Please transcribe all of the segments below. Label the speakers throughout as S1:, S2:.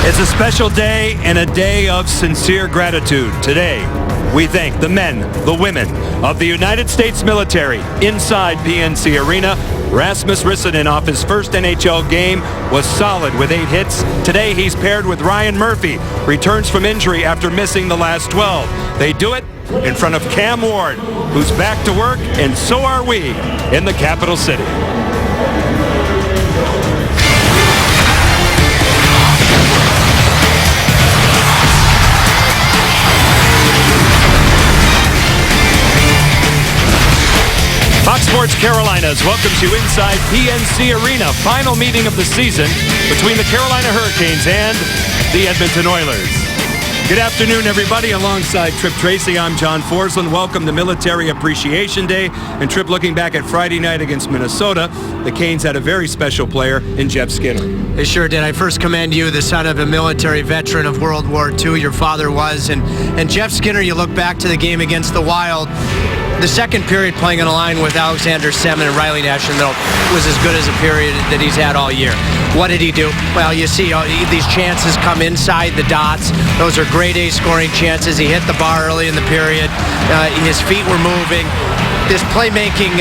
S1: It's a special day and a day of sincere gratitude. Today, we thank the men, the women of the United States military inside PNC Arena. Rasmus Rissanen off his first NHL game was solid with 8 hits. Today, he's paired with Ryan Murphy, returns from injury after missing the last 12. They do it in front of Cam Ward, who's back to work, and so are we in the capital city. Fox Sports Carolinas welcomes you inside PNC Arena. Final meeting of the season between the Carolina Hurricanes and the Edmonton Oilers. Good afternoon, everybody. Alongside Trip Tracy, I'm John Forsland. Welcome to Military Appreciation Day. And Trip, looking back at Friday night against Minnesota, the Canes had a very special player in Jeff Skinner.
S2: They sure did. I first commend you, the son of a military veteran of World War II. Your father was. And Jeff Skinner, you look back to the game against the Wild, the second period playing on a line with Alexander Semin and Riley Nash was as good as a period that he's had all year. What did he do? Well, you see these chances come inside the dots. Those are grade A scoring chances. He hit the bar early in the period. His feet were moving. This playmaking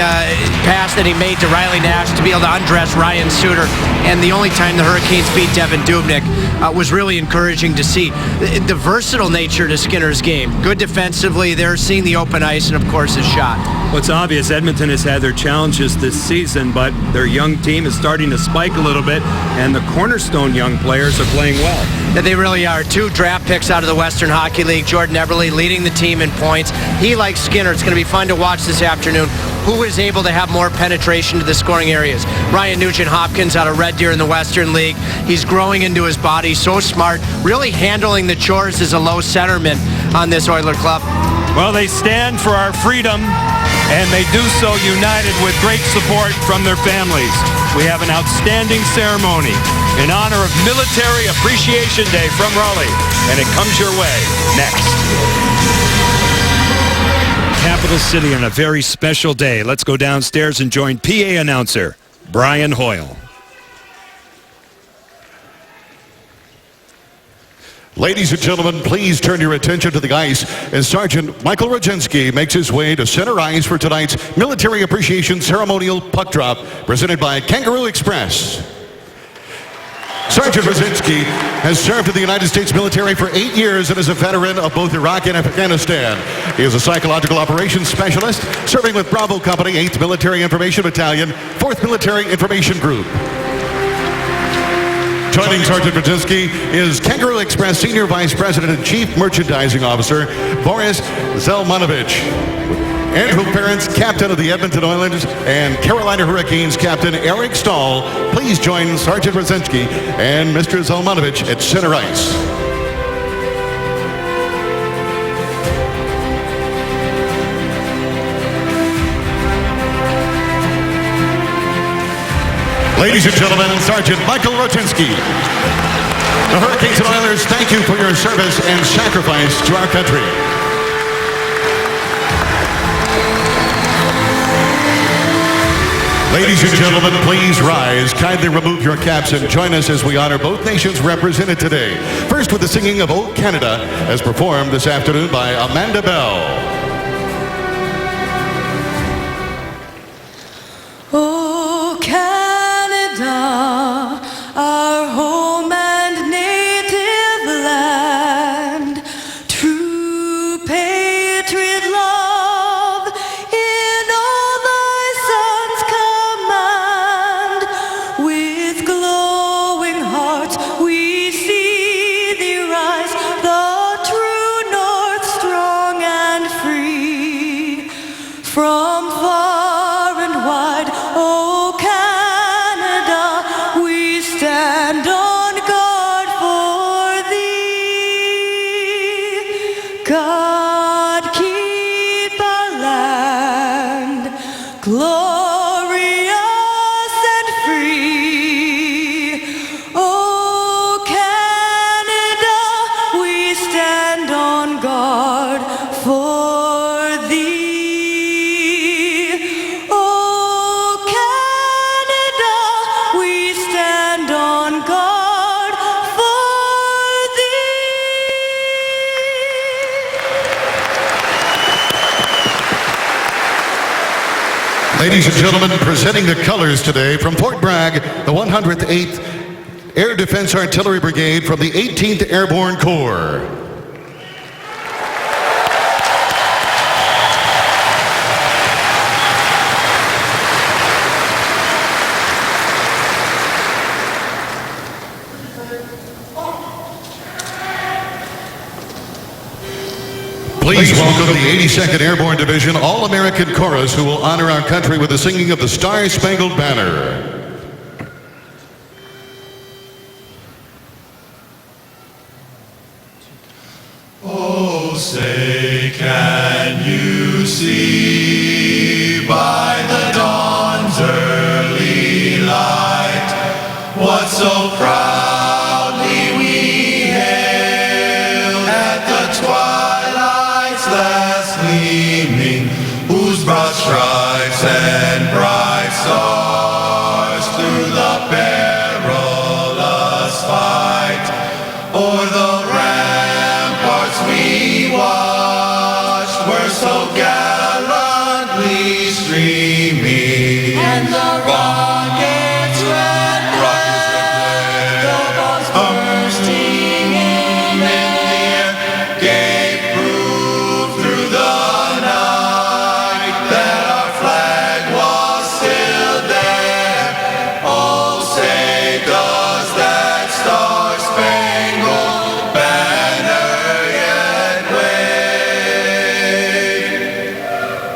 S2: pass that he made to Riley Nash to be able to undress Ryan Suter, and the only time the Hurricanes beat Devan Dubnyk was really encouraging to see. The versatile nature to Skinner's game. Good defensively, they're seeing the open ice, and of course his shot.
S1: Well, it's obvious Edmonton has had their challenges this season, but their young team is starting to spike a little bit, and the cornerstone young players are playing well.
S2: Yeah, they really are. 2 draft picks out of the Western Hockey League. Jordan Eberle leading the team in points. He, like Skinner, it's going to be fun to watch this afternoon. Who is able to have more penetration to the scoring areas? Ryan Nugent-Hopkins out of Red Deer in the Western League. He's growing into his body, so smart, really handling the chores as a low centerman on this Oiler club.
S1: Well, they stand for our freedom, and they do so united with great support from their families. We have an outstanding ceremony in honor of Military Appreciation Day from Raleigh, and it comes your way next. Capital City on a very special day. Let's go downstairs and join PA announcer Brian Hoyle.
S3: Ladies and gentlemen, please turn your attention to the ice as Sergeant Michael Rodzinski makes his way to center ice for tonight's Military Appreciation Ceremonial Puck Drop presented by Kangaroo Express. Sergeant Rodzinski has served in the United States military for 8 years and is a veteran of both Iraq and Afghanistan. He is a psychological operations specialist serving with Bravo Company, 8th Military Information Battalion, 4th Military Information Group. Joining Sergeant Rodzinski is Kangaroo Express Senior Vice President and Chief Merchandising Officer Boris Zelmanovich. Andrew Ferentz, Captain of the Edmonton Oilers, and Carolina Hurricanes Captain Eric Stahl. Please join Sergeant Rodzinski and Mr. Zelmanovich at center ice. Ladies and gentlemen, Sergeant Michael Rodzinski. The Hurricanes and Oilers, thank you for your service and sacrifice to our country. Ladies and gentlemen, please rise. Kindly remove your caps and join us as we honor both nations represented today. First with the singing of "O Canada," as performed this afternoon by Amanda Bell.
S4: Oh, Canada, our home and native land, true patriot love in all thy sons command. With glowing hearts we see thee rise, the true north strong and free.
S3: Ladies and gentlemen, presenting the colors today from Fort Bragg, the 108th Air Defense Artillery Brigade from the 18th Airborne Corps. Please welcome the 82nd Airborne Division All-American Chorus, who will honor our country with the singing of the Star-Spangled Banner.
S5: Oh, say, can you see by the dawn's early light what so proudly we hailed at the twilight's last gleaming, whose broad stripes and bright stars through the perilous fight o'er the ramparts we watched were so gallantly streaming, and the rockets red glare, the bombs bursting in the air, gave proof through the night that our flag was still there. Oh, say does that star-spangled banner yet wave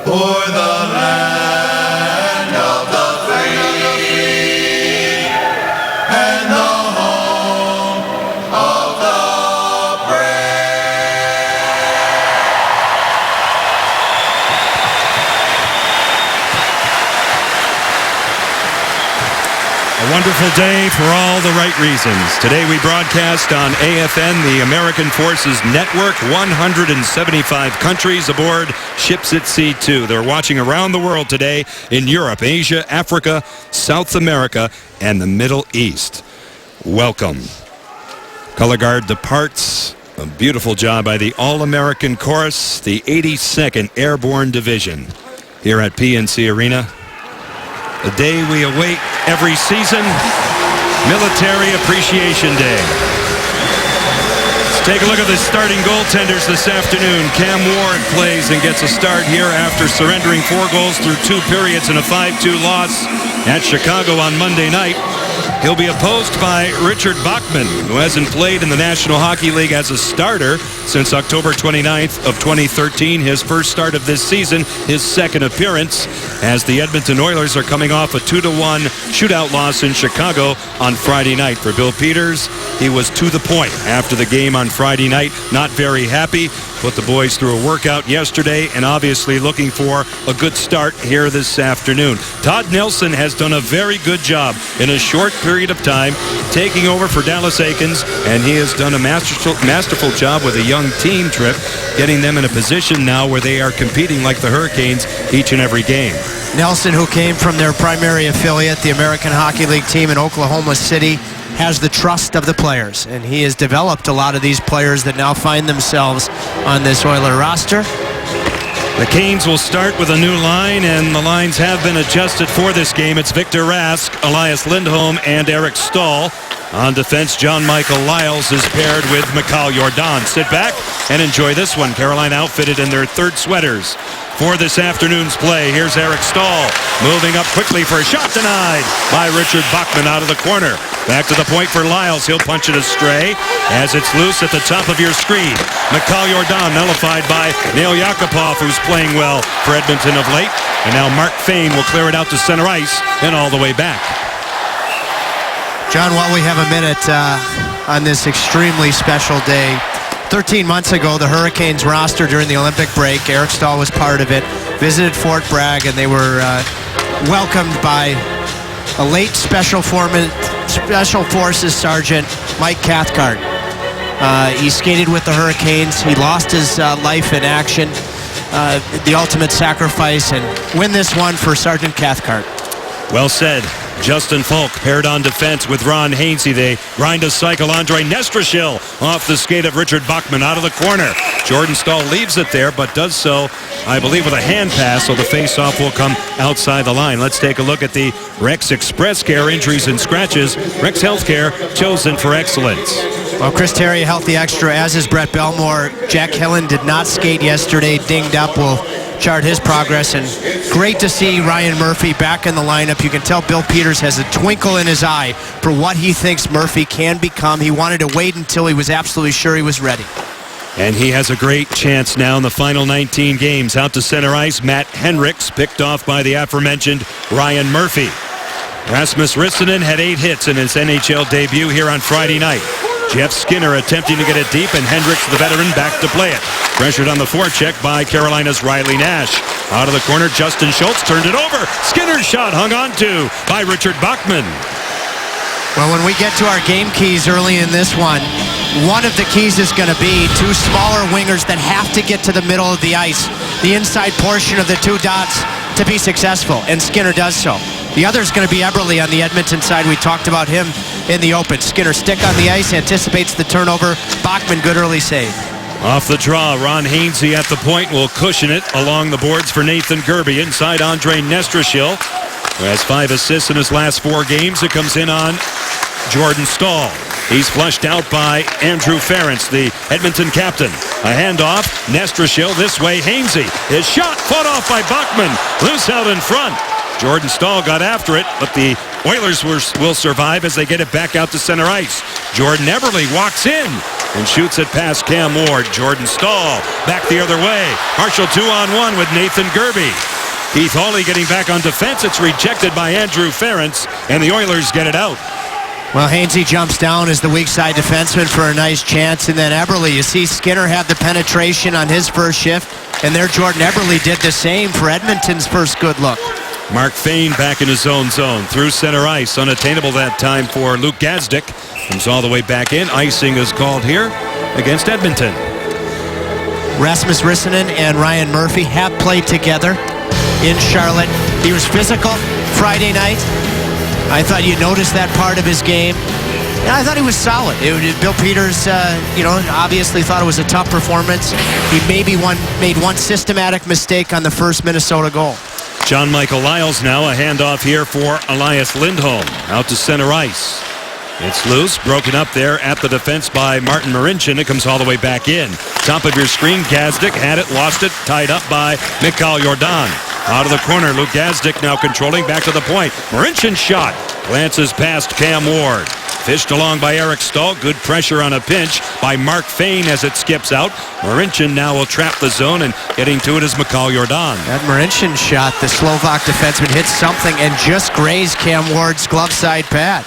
S5: o'er the land of the free and the home of the
S1: A wonderful day for all the right reasons. Today we broadcast on AFN, the American Forces Network, 175 countries aboard ships at sea too. They're watching around the world today in Europe, Asia, Africa, South America, and the Middle East. Welcome. Color Guard departs. A beautiful job by the All-American Chorus, the 82nd Airborne Division here at PNC Arena. A day we await every season, Military Appreciation Day. Let's take a look at the starting goaltenders this afternoon. Cam Ward plays and gets a start here after surrendering 4 goals through 2 periods in a 5-2 loss at Chicago on Monday night. He'll be opposed by Richard Bachman, who hasn't played in the National Hockey League as a starter since October 29th of 2013, his first start of this season, his second appearance, as the Edmonton Oilers are coming off a 2-1 shootout loss in Chicago on Friday night. For Bill Peters, he was to the point after the game on Friday night, not very happy, put the boys through a workout yesterday, and obviously looking for a good start here this afternoon. Todd Nelson has done a very good job in a short period of time taking over for Dallas Eakins, and he has done a masterful job with a young team trip, getting them in a position now where they are competing like the Hurricanes each and every game.
S2: Nelson, who came from their primary affiliate, the American Hockey League team in Oklahoma City, has the trust of the players, and he has developed a lot of these players that now find themselves on this Oiler roster.
S1: The Canes will start with a new line, and the lines have been adjusted for this game. It's Victor Rask, Elias Lindholm, and Eric Stahl. On defense, John Michael Lyles is paired with Mikhail Jordan. Sit back and enjoy this one. Carolina outfitted in their 3rd sweaters for this afternoon's play. Here's Eric Stahl moving up quickly for a shot denied by Richard Bachman out of the corner. Back to the point for Lyles. He'll punch it astray as it's loose at the top of your screen. Mikhail Jordan nullified by Nail Yakupov, who's playing well for Edmonton of late. And now Mark Fane will clear it out to center ice and all the way back.
S2: John, while we have a minute on this extremely special day, 13 months ago, the Hurricanes roster during the Olympic break, Eric Stahl was part of it, visited Fort Bragg, and they were welcomed by a late Special Forces Sergeant Mike Cathcart. He skated with the Hurricanes. He lost his life in action, the ultimate sacrifice, and win this one for Sergeant Cathcart.
S1: Well said. Justin Falk paired on defense with Ron Hainsey. They grind a cycle. Andre Nestrashil off the skate of Richard Bachman out of the corner. Jordan Stahl leaves it there, but does so, I believe, with a hand pass, so the face-off will come outside the line. Let's take a look at the Rex Express Care injuries and scratches. Rex Healthcare, chosen for excellence.
S2: Well, Chris Terry, a healthy extra, as is Brett Belmore. Jack Hillen did not skate yesterday, dinged up. We'll chart his progress, and great to see Ryan Murphy back in the lineup. You can tell Bill Peters has a twinkle in his eye for what he thinks Murphy can become. He wanted to wait until he was absolutely sure he was ready.
S1: And he has a great chance now in the final 19 games. Out to center ice, Matt Hendricks, picked off by the aforementioned Ryan Murphy. Rasmus Ristinen had 8 hits in his NHL debut here on Friday night. Jeff Skinner attempting to get it deep, and Hendricks, the veteran, back to play it. Pressured on the forecheck by Carolina's Riley Nash. Out of the corner, Justin Schultz turned it over. Skinner's shot hung on to by Richard Bachman.
S2: Well, when we get to our game keys early in this one of the keys is going to be 2 smaller wingers that have to get to the middle of the ice, the inside portion of the 2 dots, to be successful, and Skinner does so. The other is going to be Eberle on the Edmonton side. We talked about him in the open. Skinner stick on the ice, anticipates the turnover. Bachman, good early save.
S1: Off the draw, Ron Hainsey at the point will cushion it along the boards for Nathan Gerby. Inside, Andre Nestrashil, who has 5 assists in his last 4 games. It comes in on Jordan Stahl. He's flushed out by Andrew Ference, the Edmonton captain. A handoff, Nestrashil this way, Hainsey. His shot fought off by Bachman. Loose out in front. Jordan Stahl got after it, but the Oilers will survive as they get it back out to center ice. Jordan Eberle walks in and shoots it past Cam Ward. Jordan Stahl back the other way. Marshall 2-on-1 with Nathan Gerby. Keith Hawley getting back on defense. It's rejected by Andrew Ference, and the Oilers get it out.
S2: Well, Hainsey jumps down as the weak side defenseman for a nice chance, and then Eberle, you see Skinner had the penetration on his first shift, and there Jordan Eberle did the same for Edmonton's first good look.
S1: Mark Fane back in his own zone through center ice. Unattainable that time for Luke Gazdic. Comes all the way back in. Icing is called here against Edmonton.
S2: Rasmus Ristinen and Ryan Murphy have played together in Charlotte. He was physical Friday night. I thought you noticed that part of his game. And I thought he was solid. Bill Peters, obviously thought it was a tough performance. He made one systematic mistake on the first Minnesota goal.
S1: John Michael Lyles now, a handoff here for Elias Lindholm. Out to center ice. It's loose, broken up there at the defense by Martin Marincin. It comes all the way back in. Top of your screen, Gazdic had it, lost it, tied up by Mikhail Jordan. Out of the corner, Luke Gazdic now controlling back to the point. Marincin shot, glances past Cam Ward. Fished along by Eric Stahl. Good pressure on a pinch by Mark Fane as it skips out. Marincin now will trap the zone, and getting to it is Mikhail Jordan.
S2: That Marincin shot, the Slovak defenseman hits something and just grazed Cam Ward's glove side pad.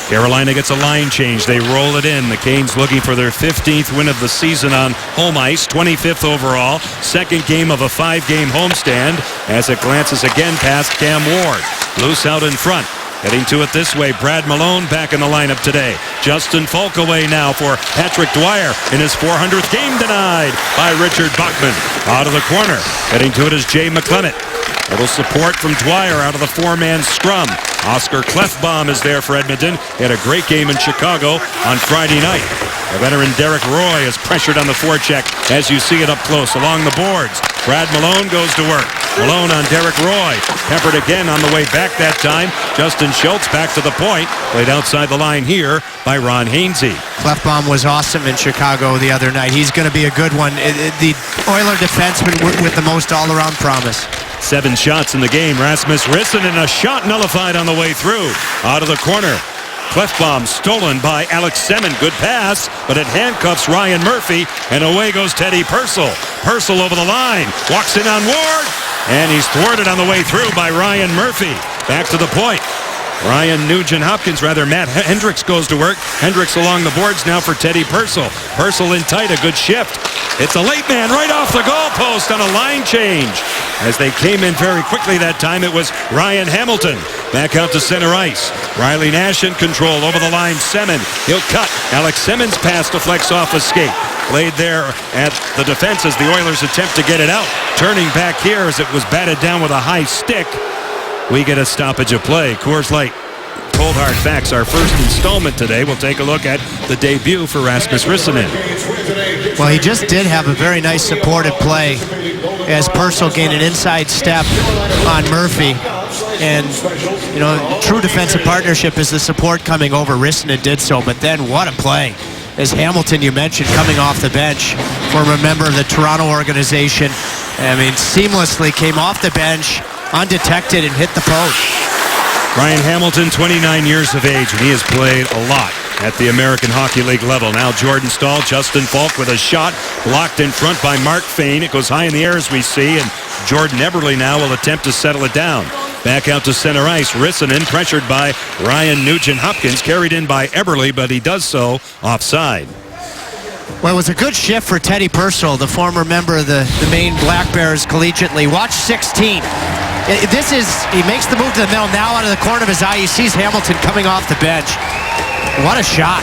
S1: Carolina gets a line change. They roll it in. The Canes looking for their 15th win of the season on home ice, 25th overall. Second game of a 5-game homestand as it glances again past Cam Ward. Loose out in front. Getting to it this way, Brad Malone back in the lineup today. Justin Falk away now for Patrick Dwyer in his 400th game, denied by Richard Bachman. Out of the corner, getting to it is Jay McClement. Little support from Dwyer out of the 4-man scrum. Oscar Klefbom is there for Edmonton. He had a great game in Chicago on Friday night. The veteran Derek Roy is pressured on the forecheck as you see it up close along the boards. Brad Malone goes to work. Malone on Derek Roy. Peppered again on the way back that time. Justin Schultz back to the point. Played outside the line here by Ron Hainsey.
S2: Klefbom was awesome in Chicago the other night. He's going to be a good one. The Oiler defenseman with the most all-around promise.
S1: 7 shots in the game. Rasmus Ristinen, a shot nullified on the way through. Out of the corner. Klefbom stolen by Alex Semin. Good pass, but it handcuffs Ryan Murphy, and away goes Teddy Purcell. Purcell over the line. Walks in on Ward, and he's thwarted on the way through by Ryan Murphy. Back to the point. Ryan Nugent-Hopkins, Matt Hendricks goes to work. Hendricks along the boards now for Teddy Purcell. Purcell in tight, a good shift. It's a late man right off the goalpost on a line change. As they came in very quickly that time, it was Ryan Hamilton. Back out to center ice. Riley Nash in control over the line. Semin, he'll cut. Alex Simmons' pass deflects off a skate. Played there at the defense as the Oilers attempt to get it out. Turning back here as it was batted down with a high stick. we get a stoppage of play. Coors Light. Cold Hard Facts, our first installment today. We'll take a look at the debut for Rasmus Rissanen.
S2: Well, he just did have a very nice supported play as Purcell gained an inside step on Murphy. And, you know, true defensive partnership is the support coming over. Rissanen did so, but then what a play. As Hamilton, you mentioned, coming off the bench, former member of the Toronto organization. I mean, seamlessly came off the bench, undetected, and hit the post.
S1: Ryan Hamilton, 29 years of age, and he has played a lot at the American Hockey League level. Now Jordan Staal, Justin Falk with a shot blocked in front by Mark Fane. It goes high in the air as we see, and Jordan Eberle now will attempt to settle it down. Back out to center ice. Rissanen pressured by Ryan Nugent-Hopkins, carried in by Eberle, but he does so offside.
S2: Well, it was a good shift for Teddy Purcell, the former member of the Maine Black Bears collegiately. Watch 16. He makes the move to the middle, now out of the corner of his eye. He sees Hamilton coming off the bench. What a shot.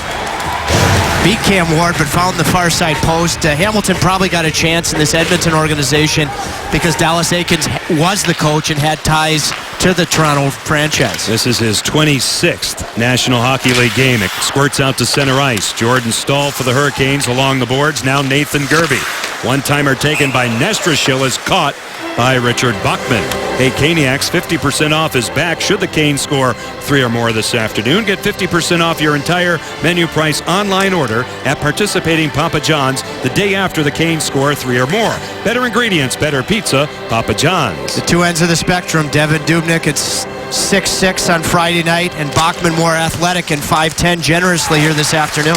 S2: Beat Cam Ward, but found the far side post. Hamilton probably got a chance in this Edmonton organization because Dallas Eakins was the coach and had ties to the Toronto franchise.
S1: This is his 26th National Hockey League game. It squirts out to center ice. Jordan Staal for the Hurricanes along the boards. Now Nathan Gerbe. One-timer taken by Nestrashil is caught by Richard Bachman. Hey, Caniacs, 50% off is back should the Canes score 3 or more this afternoon. Get 50% off your entire menu price online order at participating Papa John's the day after the Canes score 3 or more. Better ingredients, better pizza, Papa John's.
S2: The two ends of the spectrum. Devin Dubnyk, it's 6'6" on Friday night, and Bachman more athletic and 5'10" generously here this afternoon.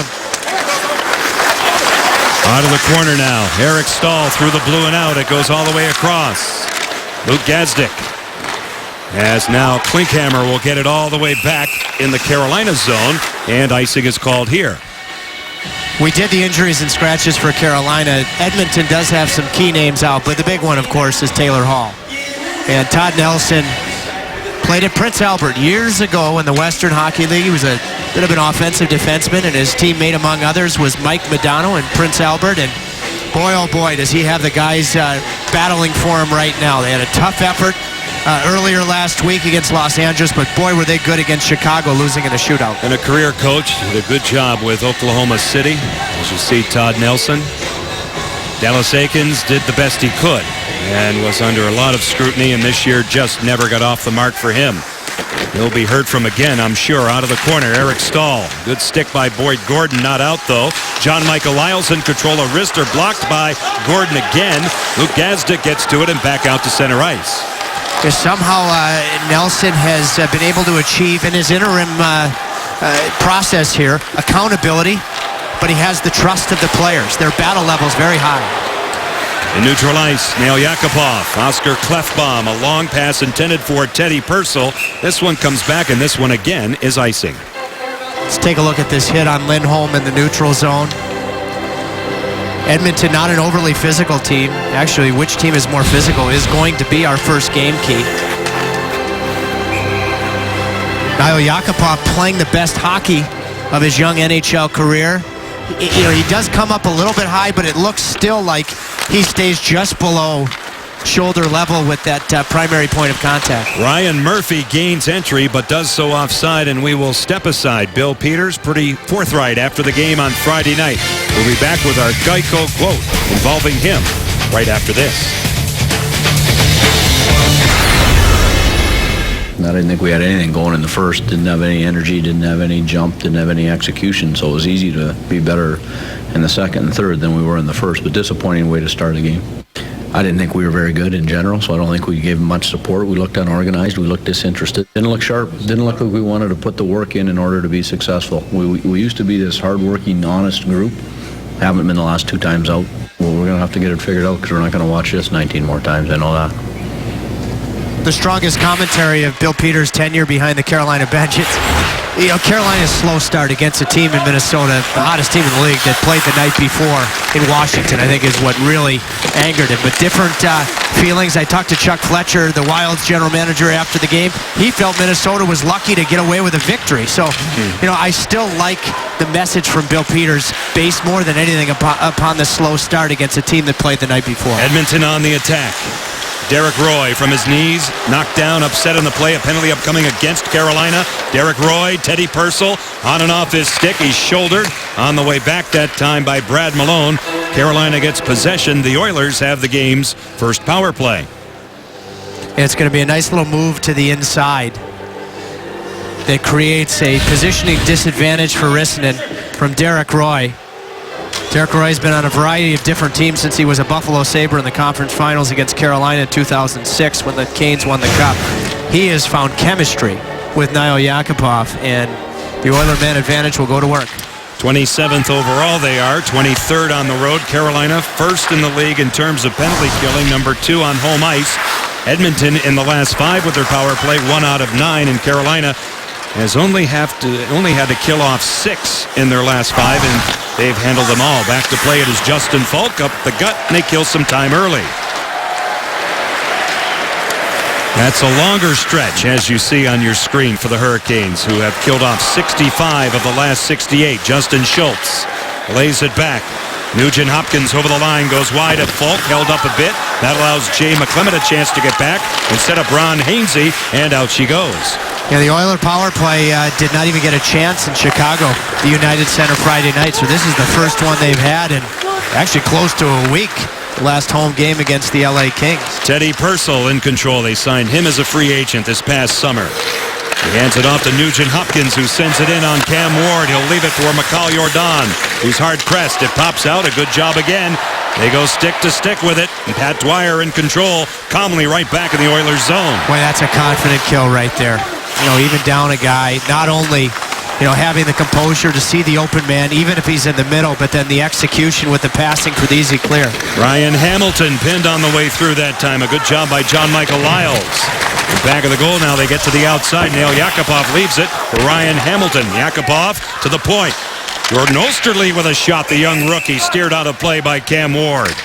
S1: Out of the corner now. Eric Staal through the blue and out. It goes all the way across. Luke Gazdic. As now Klinkhammer will get it all the way back in the Carolina zone, and icing is called here.
S2: We did the injuries and scratches for Carolina. Edmonton does have some key names out, but the big one, of course, is Taylor Hall. And Todd Nelson played at Prince Albert years ago in the Western Hockey League. He was a bit of an offensive defenseman, and his teammate, among others, was Mike Modano in Prince Albert. And boy, oh boy, does he have the guys battling for him right now. They had a tough effort earlier last week against Los Angeles, but boy, were they good against Chicago, losing in a shootout.
S1: And a career coach did a good job with Oklahoma City. As you see, Todd Nelson. Dallas Eakins did the best he could and was under a lot of scrutiny, and this year just never got off the mark for him. He'll be heard from again, I'm sure. Out of the corner, Eric Staal. Good stick by Boyd Gordon, not out though. John Michael Lyles in control of wrister, blocked by Gordon again. Luke Gazdic gets to it and back out to center ice.
S2: Somehow Nelson has been able to achieve in his interim process here accountability, but he has the trust of the players. Their battle level is very high.
S1: In neutral ice, Nail Yakupov, Oscar Klefbom, a long pass intended for Teddy Purcell. This one comes back, and this one again is icing.
S2: Let's take a look at this hit on Lindholm in the neutral zone. Edmonton, not an overly physical team. Actually, which team is more physical is going to be our first game key. Nail Yakupov playing the best hockey of his young NHL career. You know, he does come up a little bit high, but it looks still like he stays just below shoulder level with that primary point of contact.
S1: Ryan Murphy gains entry, but does so offside, and we will step aside. Bill Peters, pretty forthright after the game on Friday night. We'll be back with our Geico quote involving him right after this.
S6: I didn't think we had anything going in the first. Didn't have any energy, didn't have any jump, didn't have any execution. So it was easy to be better in the second and third than we were in the first. But disappointing way to start the game. I didn't think we were very good in general, so I don't think we gave much support. We looked unorganized. We looked disinterested. Didn't look sharp. Didn't look like we wanted to put the work in order to be successful. We used to be this hardworking, honest group. Haven't been the last 2 times out. Well, we're going to have to get it figured out because we're not going to watch this 19 more times. I know that.
S2: The strongest commentary of Bill Peters' tenure behind the Carolina bench. It's, you know, Carolina's slow start against a team in Minnesota, the hottest team in the league, that played the night before in Washington, I think is what really angered him. But different feelings. I talked to Chuck Fletcher, the Wild's general manager, after the game. He felt Minnesota was lucky to get away with a victory. So, you know, I still like the message from Bill Peters based more than anything upon the slow start against a team that played the night before.
S1: Edmonton on the attack. Derek Roy from his knees, knocked down, upset in the play. A penalty upcoming against Carolina. Derek Roy, Teddy Purcell on and off his stick. He's shouldered on the way back that time by Brad Malone. Carolina gets possession. The Oilers have the game's first power play.
S2: It's going to be a nice little move to the inside that creates a positioning disadvantage for Rissanen from Derek Roy. Derek Roy's been on a variety of different teams since he was a Buffalo Sabre in the conference finals against Carolina in 2006 when the Canes won the Cup. He has found chemistry with Nail Yakupov, and the Oiler man advantage will go to work.
S1: 27th overall they are, 23rd on the road. Carolina first in the league in terms of penalty killing, number 2 on home ice. Edmonton in the last 5 with their power play, 1 out of 9, and Carolina has only had to kill off 6 in their last 5, and they've handled them all. Back to play it is Justin Falk up the gut, and they kill some time early. That's a longer stretch, as you see on your screen, for the Hurricanes, who have killed off 65 of the last 68. Justin Schultz lays it back. Nugent Hopkins over the line, goes wide at Falk, held up a bit. That allows Jay McClement a chance to get back and set up Ron Hainsey, and out she goes.
S2: Yeah, the Oiler power play did not even get a chance in Chicago, the United Center Friday night, so this is the first one they've had in actually close to a week. Last home game against the LA Kings.
S1: Teddy Purcell in control. They signed him as a free agent this past summer. He hands it off to Nugent Hopkins, who sends it in on Cam Ward. He'll leave it for Mikhail Jordan, who's hard-pressed. It pops out. A good job again. They go stick to stick with it. And Pat Dwyer in control, calmly right back in the Oilers' zone.
S2: Boy, that's a confident kill right there. You know, even down a guy, not only, you know, having the composure to see the open man, even if he's in the middle, but then the execution with the passing for the easy clear.
S1: Ryan Hamilton pinned on the way through that time. A good job by John Michael Lyles. Back of the goal now, they get to the outside. Nail Yakupov leaves it for Ryan Hamilton. Yakupov to the point. Jordan Osterley with a shot. The young rookie steered out of play by Cam Ward.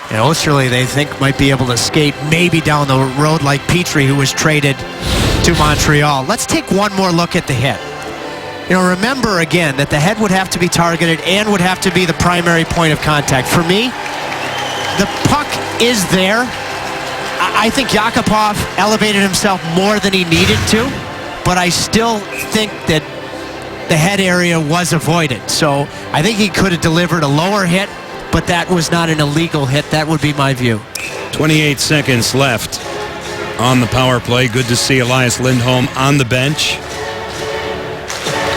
S2: And Osterley, they think, might be able to skate maybe down the road like Petrie, who was traded to Montreal. Let's take one more look at the hit. You know, remember again that the head would have to be targeted and would have to be the primary point of contact. For me, the puck is there. I think Yakupov elevated himself more than he needed to, but I still think that the head area was avoided. So I think he could have delivered a lower hit, but that was not an illegal hit. That would be my view.
S1: 28 seconds left on the power play. Good to see Elias Lindholm on the bench.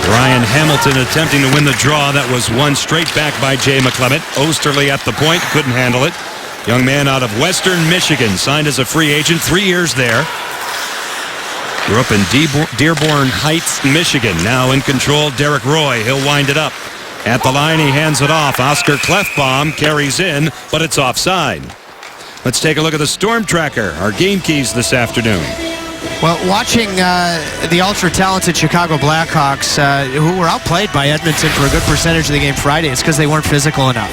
S1: Ryan Hamilton attempting to win the draw. That was won straight back by Jay McClement. Osterley at the point, couldn't handle it. Young man out of Western Michigan, signed as a free agent, 3 years there. Grew up in Dearborn Heights, Michigan. Now in control, Derek Roy. He'll wind it up. At the line, he hands it off. Oscar Klefbom carries in, but it's offside. Let's take a look at the Storm Tracker, our game keys this afternoon.
S2: Well, watching the ultra-talented Chicago Blackhawks, who were outplayed by Edmonton for a good percentage of the game Friday, it's because they weren't physical enough.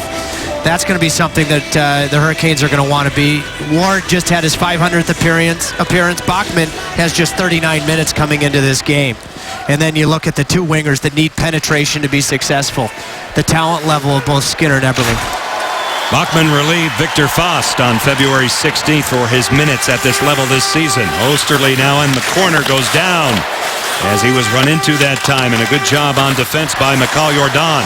S2: That's going to be something that the Hurricanes are going to want to be. Ward just had his 500th appearance. Bachman has just 39 minutes coming into this game. And then you look at the two wingers that need penetration to be successful. The talent level of both Skinner and Eberle.
S1: Bachman relieved Victor Faust on February 16th for his minutes at this level this season. Osterley now in the corner goes down as he was run into that time, and a good job on defense by Mikhail Jordan.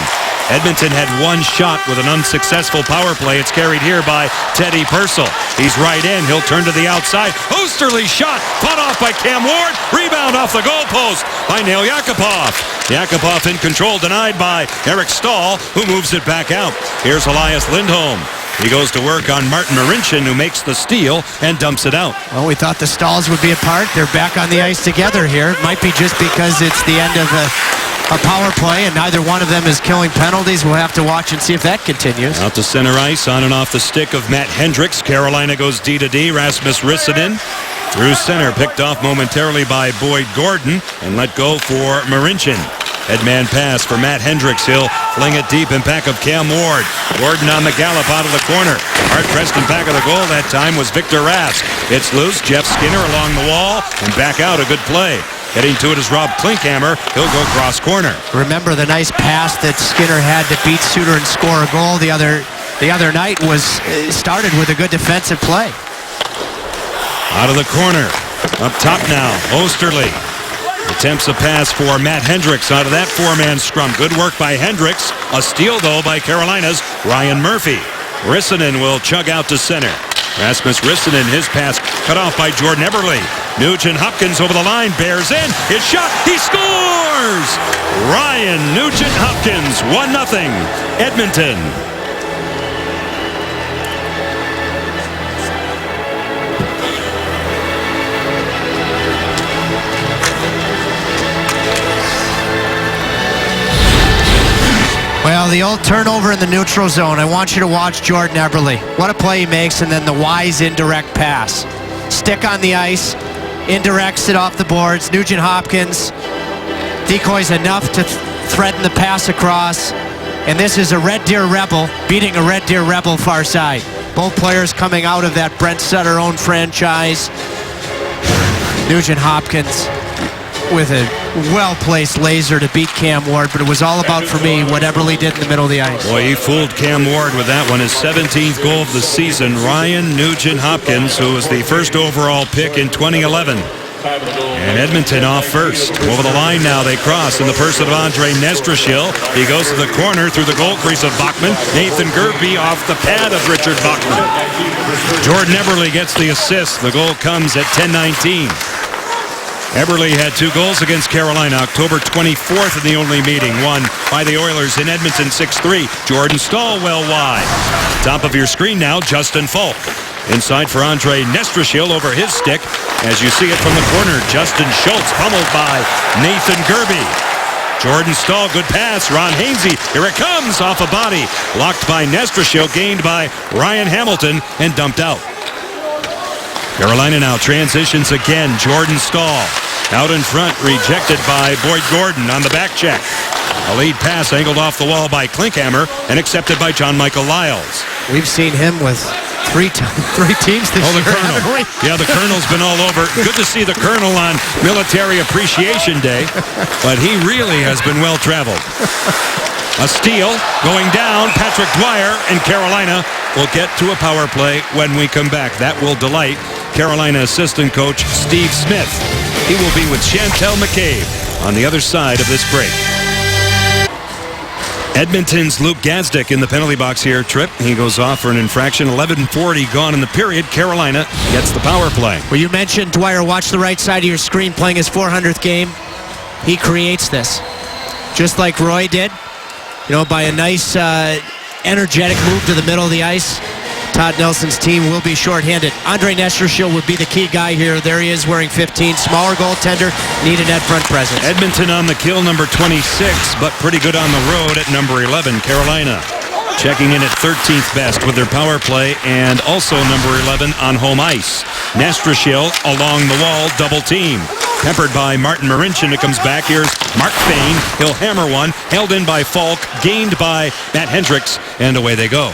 S1: Edmonton had one shot with an unsuccessful power play. It's carried here by Teddy Purcell. He's right in. He'll turn to the outside. Osterley shot. Fought off by Cam Ward. Rebound off the goalpost by Nail Yakupov. Yakupov in control, denied by Eric Stahl, who moves it back out. Here's Elias Lindholm. He goes to work on Martin Marincin, who makes the steal and dumps it out.
S2: Well, we thought the Stahls would be apart. They're back on the ice together here. It might be just because it's the end of a power play, and neither one of them is killing penalties. We'll have to watch and see if that continues.
S1: Out to center ice, on and off the stick of Matt Hendricks. Carolina goes D to D. Rasmus Rissanen through center, picked off momentarily by Boyd Gordon, and let go for Marincin. Headman pass for Matt Hendricks. He'll fling it deep in back of Cam Ward. Gordon on the gallop out of the corner. Hard-pressed in back of the goal that time was Victor Rask. It's loose. Jeff Skinner along the wall and back out. A good play. Heading to it is Rob Klinkhammer. He'll go cross corner.
S2: Remember the nice pass that Skinner had to beat Suter and score a goal the other night was started with a good defensive play.
S1: Out of the corner. Up top now, Osterley. Attempts a pass for Matt Hendricks out of that four-man scrum. Good work by Hendricks. A steal, though, by Carolina's Ryan Murphy. Rissanen will chug out to center. Rasmus Rissanen, his pass cut off by Jordan Eberle. Nugent Hopkins over the line, bears in. His shot, he scores! Ryan Nugent Hopkins, 1-0, Edmonton.
S2: Well, the old turnover in the neutral zone. I want you to watch Jordan Eberle. What a play he makes, and then the wise indirect pass. Stick on the ice, indirects it off the boards. Nugent Hopkins decoys enough to threaten the pass across. And this is a Red Deer Rebel beating a Red Deer Rebel far side. Both players coming out of that Brent Sutter-owned franchise. Nugent Hopkins with a well-placed laser to beat Cam Ward, but it was all about, for me, what Eberle did in the middle of the ice.
S1: Boy, he fooled Cam Ward with that one. His 17th goal of the season. Ryan Nugent Hopkins, who was the first overall pick in 2011. And Edmonton off first. Over the line now, they cross in the person of Andre Nestrashil. He goes to the corner through the goal crease of Bachman. Nathan Gerby off the pad of Richard Bachman. Jordan Eberle gets the assist. The goal comes at 10:19. Eberle had 2 goals against Carolina, October 24th in the only meeting, won by the Oilers in Edmonton 6-3. Jordan Staal well wide. Top of your screen now, Justin Falk. Inside for Andre Nestrashil over his stick. As you see it from the corner, Justin Schultz pummeled by Nathan Gerby. Jordan Staal, good pass. Ron Hainsey, here it comes off a body. Blocked by Nestrashil, gained by Ryan Hamilton, and dumped out. Carolina now transitions again. Jordan Staal out in front, rejected by Boyd Gordon on the back check. A lead pass angled off the wall by Klinkhammer and accepted by John Michael Lyles.
S2: We've seen him with three teams this
S1: the
S2: year,
S1: Colonel.
S2: haven't we?
S1: Yeah, the Colonel's been all over. Good to see the Colonel on Military Appreciation Day, but he really has been well-traveled. A steal going down. Patrick Dwyer, and Carolina will get to a power play when we come back. That will delight Carolina assistant coach Steve Smith. He will be with Chantel McCabe on the other side of this break. Edmonton's Luke Gazdic in the penalty box here. Trip. He goes off for an infraction. 11:40 gone in the period. Carolina gets the power play.
S2: Well, you mentioned Dwyer. Watch the right side of your screen, playing his 400th game. He creates this, just like Roy did. You know, by a nice, energetic move to the middle of the ice. Todd Nelson's team will be shorthanded. Andre Nestrashil would be the key guy here. There he is wearing 15. Smaller goaltender, need a net front presence.
S1: Edmonton on the kill, number 26, but pretty good on the road at number 11, Carolina. Checking in at 13th best with their power play, and also number 11 on home ice. Nestrashil along the wall, double team. Peppered by Martin Marincin. It comes back. Here's Mark Fane. He'll hammer one. Held in by Falk. Gained by Matt Hendricks. And away they go.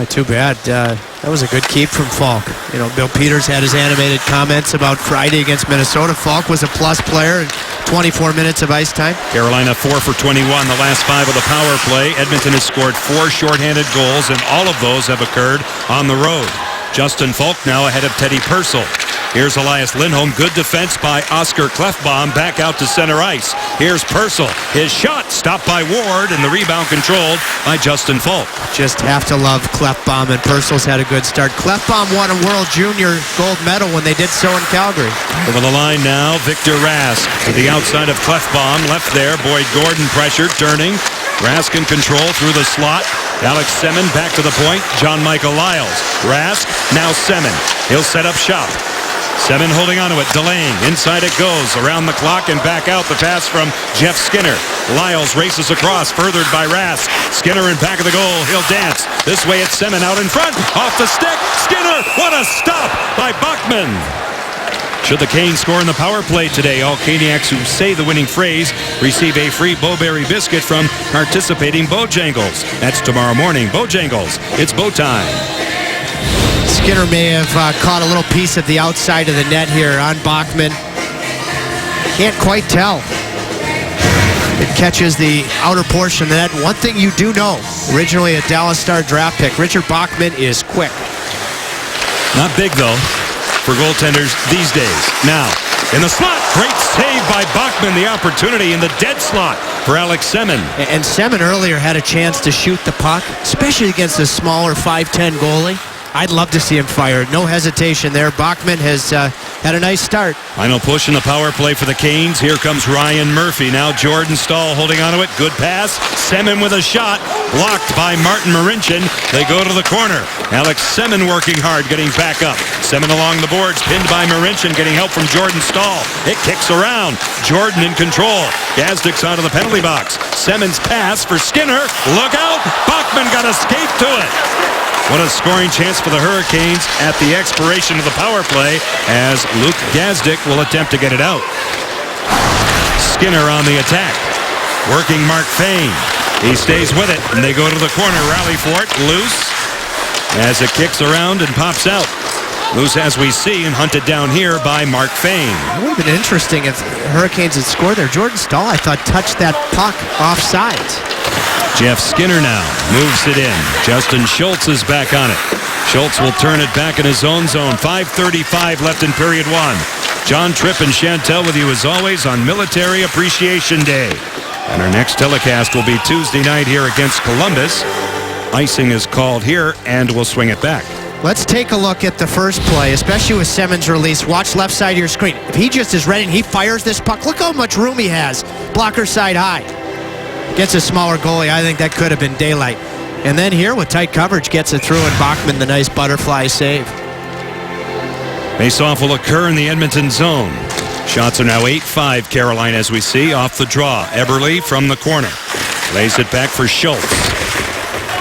S2: Too bad. That was a good keep from Falk. You know, Bill Peters had his animated comments about Friday against Minnesota. Falk was a plus player in 24 minutes of ice time.
S1: Carolina 4 for 21, the last 5 of the power play. Edmonton has scored 4 shorthanded goals, and all of those have occurred on the road. Justin Falk now ahead of Teddy Purcell. Here's Elias Lindholm. Good defense by Oscar Klefbom. Back out to center ice. Here's Purcell. His shot stopped by Ward, and the rebound controlled by Justin Falk.
S2: Just have to love Klefbom, and Purcell's had a good start. Klefbom won a World Junior gold medal when they did so in Calgary.
S1: Over the line now, Victor Rask to the outside of Klefbom. Left there, Boyd Gordon pressured, turning. Rask in control through the slot. Alex Semin back to the point. John Michael Lyles. Rask, now Semin. He'll set up shop. Semin holding onto it, delaying. Inside it goes, around the clock and back out. The pass from Jeff Skinner. Lyles races across, furthered by Rask. Skinner in back of the goal, he'll dance. This way it's Semin out in front, off the stick. Skinner, what a stop by Bachman. Should the Canes score in the power play today, all Caniacs who say the winning phrase receive a free Bowberry biscuit from participating Bojangles. That's tomorrow morning. Bojangles, it's bow time.
S2: Skinner may have caught a little piece at the outside of the net here on Bachman. Can't quite tell. It catches the outer portion of the net. One thing you do know, originally a Dallas Star draft pick, Richard Bachman is quick.
S1: Not big, though. for goaltenders these days. Now, in the slot, great save by Bachman. The opportunity in the dead slot for Alex Semin.
S2: And Semin earlier had a chance to shoot the puck, especially against a smaller 5'10" goalie. I'd love to see him fired. No hesitation there. Bachman has had a nice start.
S1: Final push in the power play for the Canes. Here comes Ryan Murphy. Now Jordan Stahl holding onto it. Good pass. Semin with a shot. Blocked by Martin Marincin. They go to the corner. Alex Semin working hard, getting back up. Semin along the boards, pinned by Marincin, getting help from Jordan Stahl. It kicks around. Jordan in control. Gazdik's out of the penalty box. Semin's pass for Skinner. Look out! Bachman got a skate to it. What a scoring chance for the Hurricanes at the expiration of the power play as Luke Gazdik will attempt to get it out. Skinner on the attack. Working Mark Fane. He stays with it, and they go to the corner. Rally for it. Loose as it kicks around and pops out. Loose as we see and hunted down here by Mark Fane.
S2: It would have been interesting if Hurricanes had scored there. Jordan Stahl, I thought, touched that puck offsides.
S1: Jeff Skinner now moves it in. Justin Schultz is back on it. Schultz will turn it back in his own zone. 5:35 left in period one. John Tripp and Chantel with you as always on Military Appreciation Day. And our next telecast will be Tuesday night here against Columbus. Icing is called here, and we'll swing it back.
S2: Let's take a look at the first play, especially with Semin's release. Watch left side of your screen. If he just is ready and he fires this puck, look how much room he has. Blocker side high. Gets a smaller goalie. I think that could have been daylight. And then here with tight coverage gets it through, and Bachman the nice butterfly save.
S1: Face-off will occur in the Edmonton zone. Shots are now 8-5 Carolina as we see off the draw. Eberle from the corner. Lays it back for Schultz.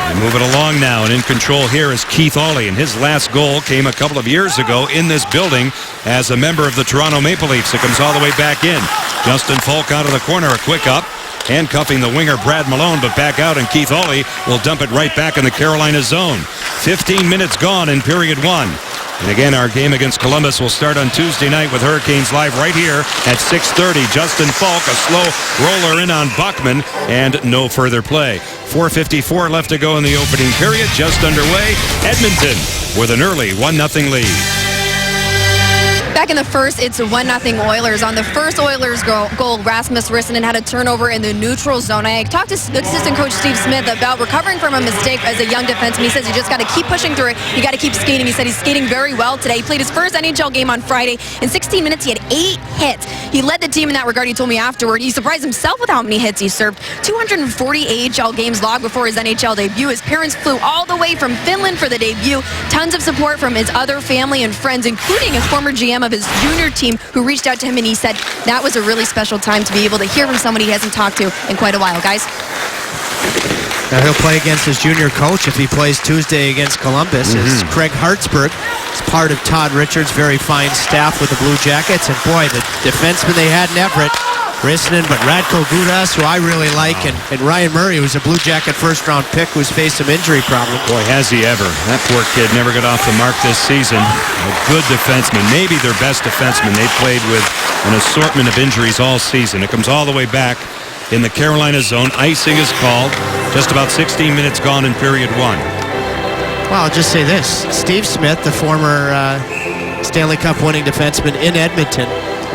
S1: They move it along now, and in control here is Keith Aulley, and his last goal came a couple of years ago in this building as a member of the Toronto Maple Leafs. It comes all the way back in. Justin Falk out of the corner, a quick up. Handcuffing the winger Brad Malone, but back out, and Keith Aulley will dump it right back in the Carolina zone. 15 minutes gone in period one. And again, our game against Columbus will start on Tuesday night with Hurricanes live right here at 6:30. Justin Falk, a slow roller in on Bachman, and no further play. 4:54 left to go in the opening period, just underway. Edmonton with an early 1-0 lead.
S7: Back in the first, it's 1-0 Oilers. On the first Oilers goal, Rasmus Ristinen had a turnover in the neutral zone. I talked to assistant coach Steve Smith about recovering from a mistake as a young defenseman. He says you just got to keep pushing through it. You got to keep skating. He said he's skating very well today. He played his first NHL game on Friday. In 16 minutes, he had 8 hits. He led the team in that regard. He told me afterward. He surprised himself with how many hits he served. 240 AHL games logged before his NHL debut. His parents flew all the way from Finland for the debut. Tons of support from his other family and friends, including a former GM of his junior team who reached out to him, and he said that was a really special time to be able to hear from somebody he hasn't talked to in quite a while. Guys?
S2: Now he'll play against his junior coach if he plays Tuesday against Columbus. It's Craig Hartsburg. It's part of Todd Richards' very fine staff with the Blue Jackets. And boy, the defenseman they had in Everett, Ristinen, but Radko Gudas, who I really like, and Ryan Murray, who's a Blue Jacket first-round pick who's faced some injury problems.
S1: Boy, has he ever. That poor kid never got off the mark this season. A good defenseman, maybe their best defenseman. They played with an assortment of injuries all season. It comes all the way back in the Carolina zone. Icing is called. Just about 16 minutes gone in period one.
S2: Well, I'll just say this. Steve Smith, the former Stanley Cup winning defenseman in Edmonton,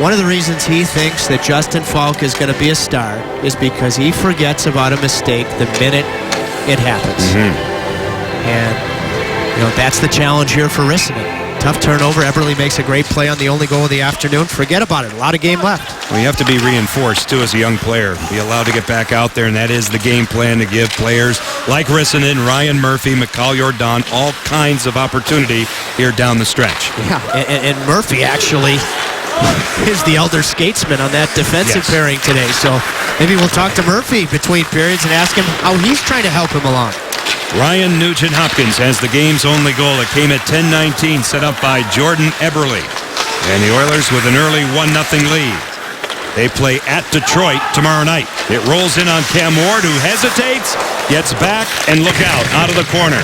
S2: one of the reasons he thinks that Justin Falk is going to be a star is because he forgets about a mistake the minute it happens. And, that's the challenge here for Ristinen. Tough turnover. Eberle makes a great play on the only goal of the afternoon. Forget about it. A lot of game left.
S1: Well, you have to be reinforced, too, as a young player. Be allowed to get back out there, and that is the game plan, to give players like Ristinen, Ryan Murphy, Mikhail Jordan, all kinds of opportunity here down the stretch.
S2: Yeah, and Murphy actually is the elder skatesman on that defensive pairing today. So maybe we'll talk to Murphy between periods and ask him how he's trying to help him along.
S1: Ryan Nugent-Hopkins has the game's only goal. It came at 10:19, set up by Jordan Eberle. And the Oilers with an early 1-0 lead. They play at Detroit tomorrow night. It rolls in on Cam Ward, who hesitates, gets back, and look out of the corner.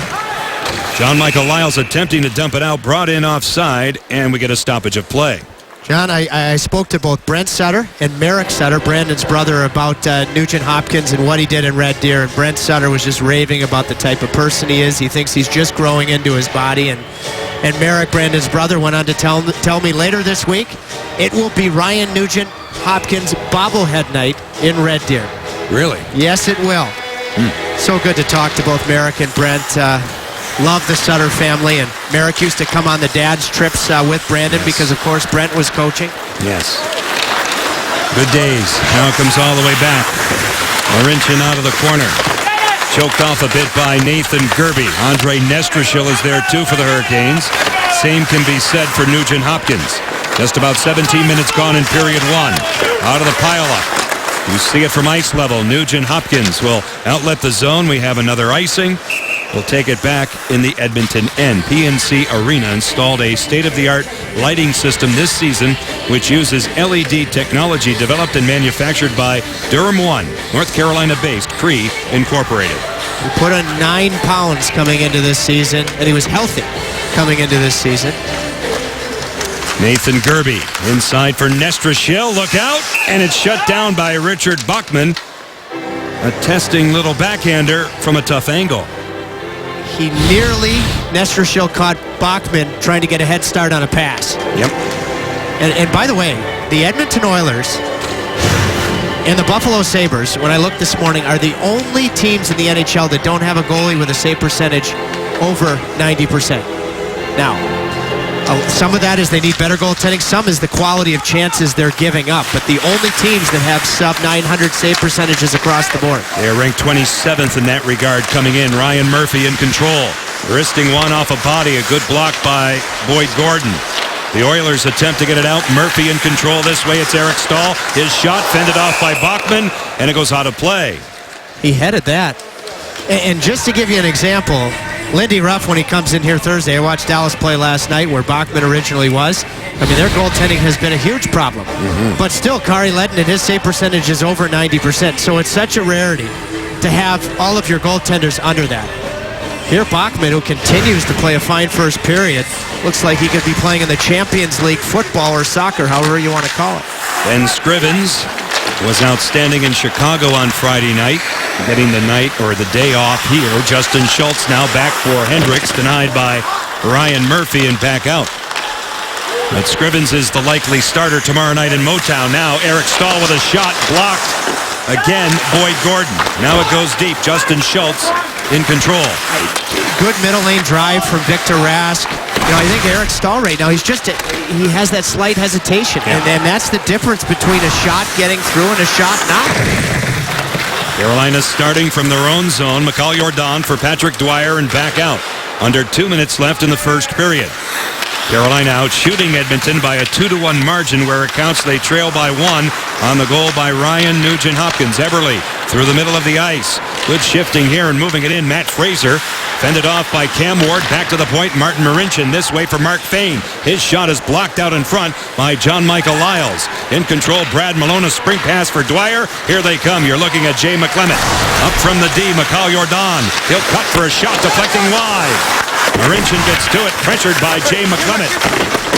S1: John Michael Lyles attempting to dump it out, brought in offside, and we get a stoppage of play.
S2: John, I spoke to both Brent Sutter and Merrick Sutter, Brandon's brother, about Nugent Hopkins and what he did in Red Deer. And Brent Sutter was just raving about the type of person he is. He thinks he's just growing into his body. And Merrick, Brandon's brother, went on to tell me later this week it will be Ryan Nugent Hopkins bobblehead night in Red Deer.
S1: Really?
S2: Yes, it will. So good to talk to both Merrick and Brent. Love the Sutter family, and Merrick used to come on the dad's trips with Brandon because, of course, Brent was coaching.
S1: Yes. Good days. Now it comes all the way back. Marincin out of the corner. Choked off a bit by Nathan Gerby. Andre Nestrashil is there, too, for the Hurricanes. Same can be said for Nugent Hopkins. Just about 17 minutes gone in period one. Out of the pile-up. You see it from ice level. Nugent Hopkins will outlet the zone. We have another icing. We'll take it back in the Edmonton N. PNC Arena installed a state-of-the-art lighting system this season which uses LED technology developed and manufactured by Durham One, North Carolina-based Cree Incorporated.
S2: He put on 9 pounds coming into this season, and he was healthy coming into this season.
S1: Nathan Gerby inside for Nestrashil. Look out! And it's shut down by Richard Bachman. A testing little backhander from a tough angle.
S2: He nearly, Nestrashil caught Bachman trying to get a head start on a pass.
S1: Yep.
S2: And by the way, the Edmonton Oilers and the Buffalo Sabres, when I looked this morning, are the only teams in the NHL that don't have a goalie with a save percentage over 90%. Now, some of that is they need better goaltending. Some is the quality of chances they're giving up. But the only teams that have sub-900 save percentages across the board.
S1: They're ranked 27th in that regard coming in. Ryan Murphy in control. Wristing one off a body. A good block by Boyd Gordon. The Oilers attempt to get it out. Murphy in control this way. It's Eric Stahl. His shot fended off by Bachman, and it goes out of play.
S2: He headed that. And just to give you an example, Lindy Ruff, when he comes in here Thursday, I watched Dallas play last night where Bachman originally was. I mean, their goaltending has been a huge problem. But still, Kari Lehtinen, his save percentage is over 90%. So it's such a rarity to have all of your goaltenders under that. Here, Bachman, who continues to play a fine first period, looks like he could be playing in the Champions League football or soccer, however you want to call it.
S1: Ben Scrivens was outstanding in Chicago on Friday night, getting the night or the day off here. Justin Schultz now back for Hendricks, denied by Ryan Murphy and back out. But Scrivens is the likely starter tomorrow night in Motown. Now Eric Stahl with a shot blocked. Again, Boyd Gordon. Now it goes deep. Justin Schultz in control.
S2: Good middle lane drive from Victor Rask. You know, I think Eric Stahl right now, he has that slight hesitation.
S1: Yeah.
S2: And that's the difference between a shot getting through and a shot not.
S1: Carolina starting from their own zone. Mikhail Jordan for Patrick Dwyer and back out. Under 2 minutes left in the first period. Carolina out shooting Edmonton by a 2-1 margin where it counts they trail by 1 on the goal by Ryan Nugent Hopkins. Eberle through the middle of the ice. Good shifting here and moving it in. Matt Fraser fended off by Cam Ward. Back to the point. Martin Marincin this way for Mark Fane. His shot is blocked out in front by John Michael Lyles. In control, Brad Malone. A spring pass for Dwyer. Here they come. You're looking at Jay McClement. Up from the D, Mikhail Jordan. He'll cut for a shot deflecting wide. Marincin gets to it, pressured by Jay McClement.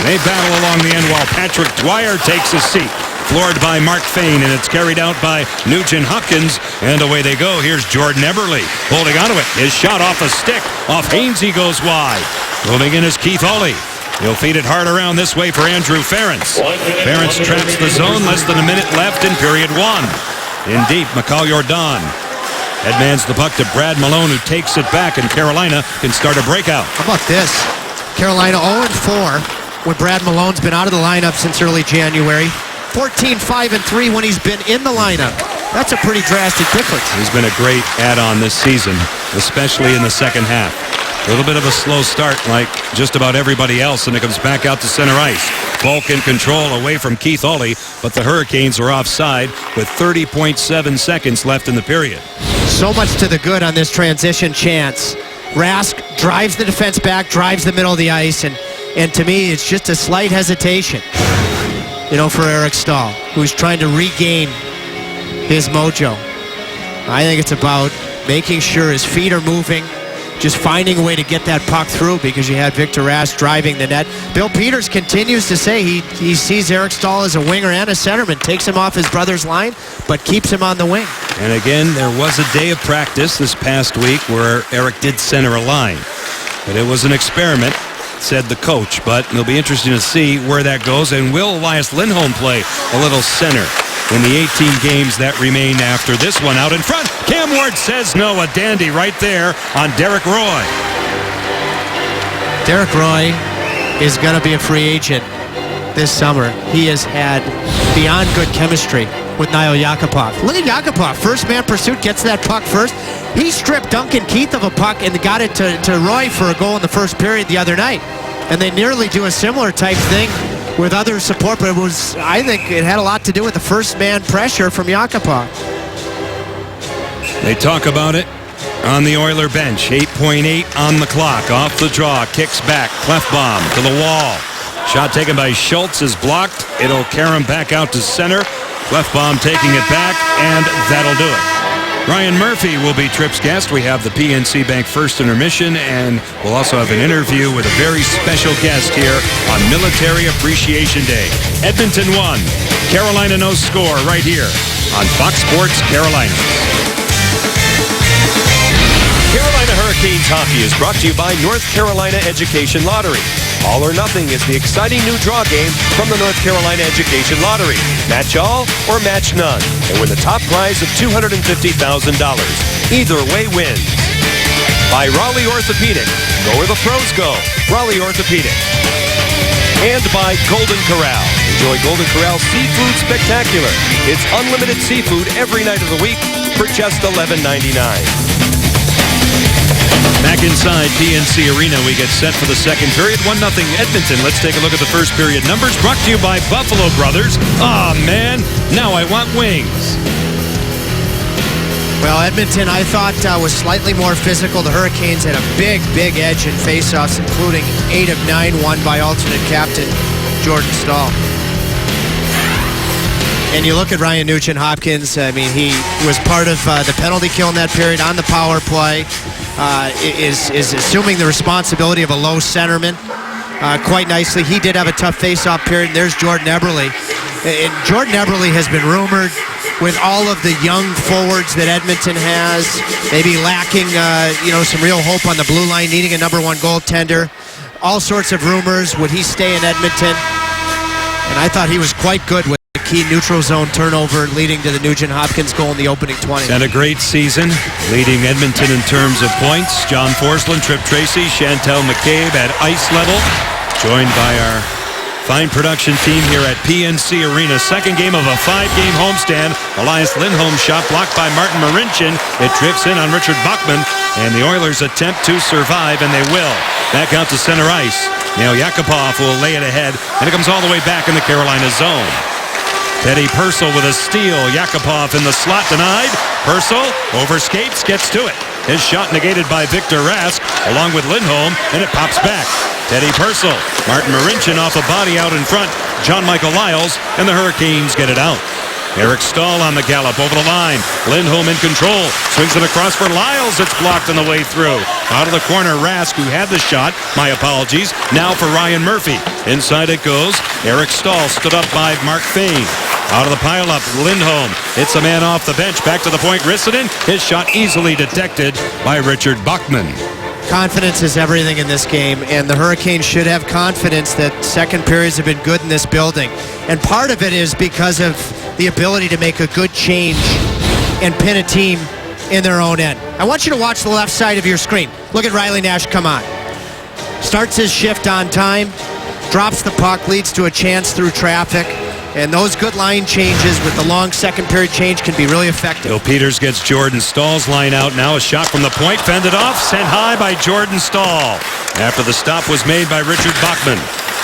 S1: They battle along the end while Patrick Dwyer takes a seat. Floored by Mark Fane, and it's carried out by Nugent Hopkins. And away they go. Here's Jordan Eberle holding onto it. His shot off a stick. Off Hainsey goes wide. Moving in is Keith Ollie. He'll feed it hard around this way for Andrew Ferentz. Ferentz traps the zone. Less than a minute left in period one. In deep, Mikhail Jordan headmans the puck to Brad Malone, who takes it back, and Carolina can start a breakout.
S2: How about this? Carolina 0-4 when Brad Malone's been out of the lineup since early January. 14-5-3 when he's been in the lineup. That's a pretty drastic difference.
S1: He's been a great add-on this season, especially in the second half. A little bit of a slow start like just about everybody else, and it comes back out to center ice. Falk in control away from Keith Ollie, but the Hurricanes are offside with 30.7 seconds left in the period.
S2: So much to the good on this transition chance. Rask drives the defense back, drives the middle of the ice, and to me, it's just a slight hesitation, you know, for Eric Stahl, who's trying to regain his mojo. I think it's about making sure his feet are moving, just finding a way to get that puck through because you had Victor Rask driving the net. Bill Peters continues to say he sees Eric Stahl as a winger and a centerman, takes him off his brother's line, but keeps him on the wing.
S1: And again, there was a day of practice this past week where Eric did center a line. But it was an experiment, said the coach. But it'll be interesting to see where that goes. And will Elias Lindholm play a little center in the 18 games that remain after this one? Out in front, Cam Ward says no. A dandy right there on Derek Roy.
S2: Derek Roy is going to be a free agent this summer. He has had beyond good chemistry with Niall Yakupov. Look at Yakupov. First man pursuit, gets that puck first. He stripped Duncan Keith of a puck and got it to Roy for a goal in the first period the other night. And they nearly do a similar type thing with other support, but I think it had a lot to do with the first man pressure from Yakupov.
S1: They talk about it on the Oiler bench. 8.8 on the clock. Off the draw. Kicks back. Clefbaum to the wall. Shot taken by Schultz is blocked. It'll carry him back out to center. Clefbaum taking it back, and that'll do it. Ryan Murphy will be Tripp's guest. We have the PNC Bank first intermission, and we'll also have an interview with a very special guest here on Military Appreciation Day. Edmonton won. Carolina no score right here on Fox Sports Carolina.
S8: Carolina Hurricanes hockey is brought to you by North Carolina Education Lottery. All or Nothing is the exciting new draw game from the North Carolina Education Lottery. Match all or match none, and win the top prize of $250,000. Either way wins. By Raleigh Orthopedic. Go where the pros go. Raleigh Orthopedic. And by Golden Corral. Enjoy Golden Corral Seafood Spectacular. It's unlimited seafood every night of the week for just $11.99.
S1: Back inside PNC Arena, we get set for the second period. 1-0 Edmonton. Let's take a look at the first period numbers brought to you by Buffalo Brothers. Ah, man, now I want wings.
S2: Well, Edmonton, I thought, was slightly more physical. The Hurricanes had a big edge in faceoffs, including 8 of 9 won by alternate captain Jordan Stahl. And you look at Ryan Nugent-Hopkins, I mean, he was part of the penalty kill in that period on the power play, is assuming the responsibility of a low centerman quite nicely. He did have a tough face-off period, and there's Jordan Eberle. And Jordan Eberle has been rumored with all of the young forwards that Edmonton has, maybe lacking some real hope on the blue line, needing a number one goaltender. All sorts of rumors. Would he stay in Edmonton? And I thought he was quite good with key neutral zone turnover leading to the Nugent-Hopkins goal in the opening 20.
S1: Had a great season, leading Edmonton in terms of points. John Forsland, Tripp Tracy, Chantel McCabe at ice level, joined by our fine production team here at PNC Arena. Second game of a 5-game homestand. Elias Lindholm shot blocked by Martin Marincin. It drifts in on Richard Bachman, and the Oilers attempt to survive, and they will. Back out to center ice. Now Yakupov will lay it ahead, and it comes all the way back in the Carolina zone. Teddy Purcell with a steal. Yakupov in the slot denied. Purcell overskates, gets to it. His shot negated by Victor Rask along with Lindholm, and it pops back. Teddy Purcell. Martin Marincin off a body out in front. John Michael Lyles, and the Hurricanes get it out. Eric Stahl on the gallop over the line. Lindholm in control. Swings it across for Lyles. It's blocked on the way through. Out of the corner, Rask, who had the shot. My apologies. Now for Ryan Murphy. Inside it goes. Eric Stahl stood up by Mark Fane. Out of the pileup, Lindholm. It's a man off the bench. Back to the point, Rissanen. His shot easily detected by Richard Bachman.
S2: Confidence is everything in this game, and the Hurricanes should have confidence that second periods have been good in this building. And part of it is because of the ability to make a good change and pin a team in their own end. I want you to watch the left side of your screen. Look at Riley Nash come on. Starts his shift on time, drops the puck, leads to a chance through traffic. And those good line changes with the long second period change can be really effective.
S1: Bill Peters gets Jordan Stahl's line out. Now a shot from the point, fended off, sent high by Jordan Stahl. After the stop was made by Richard Bachman.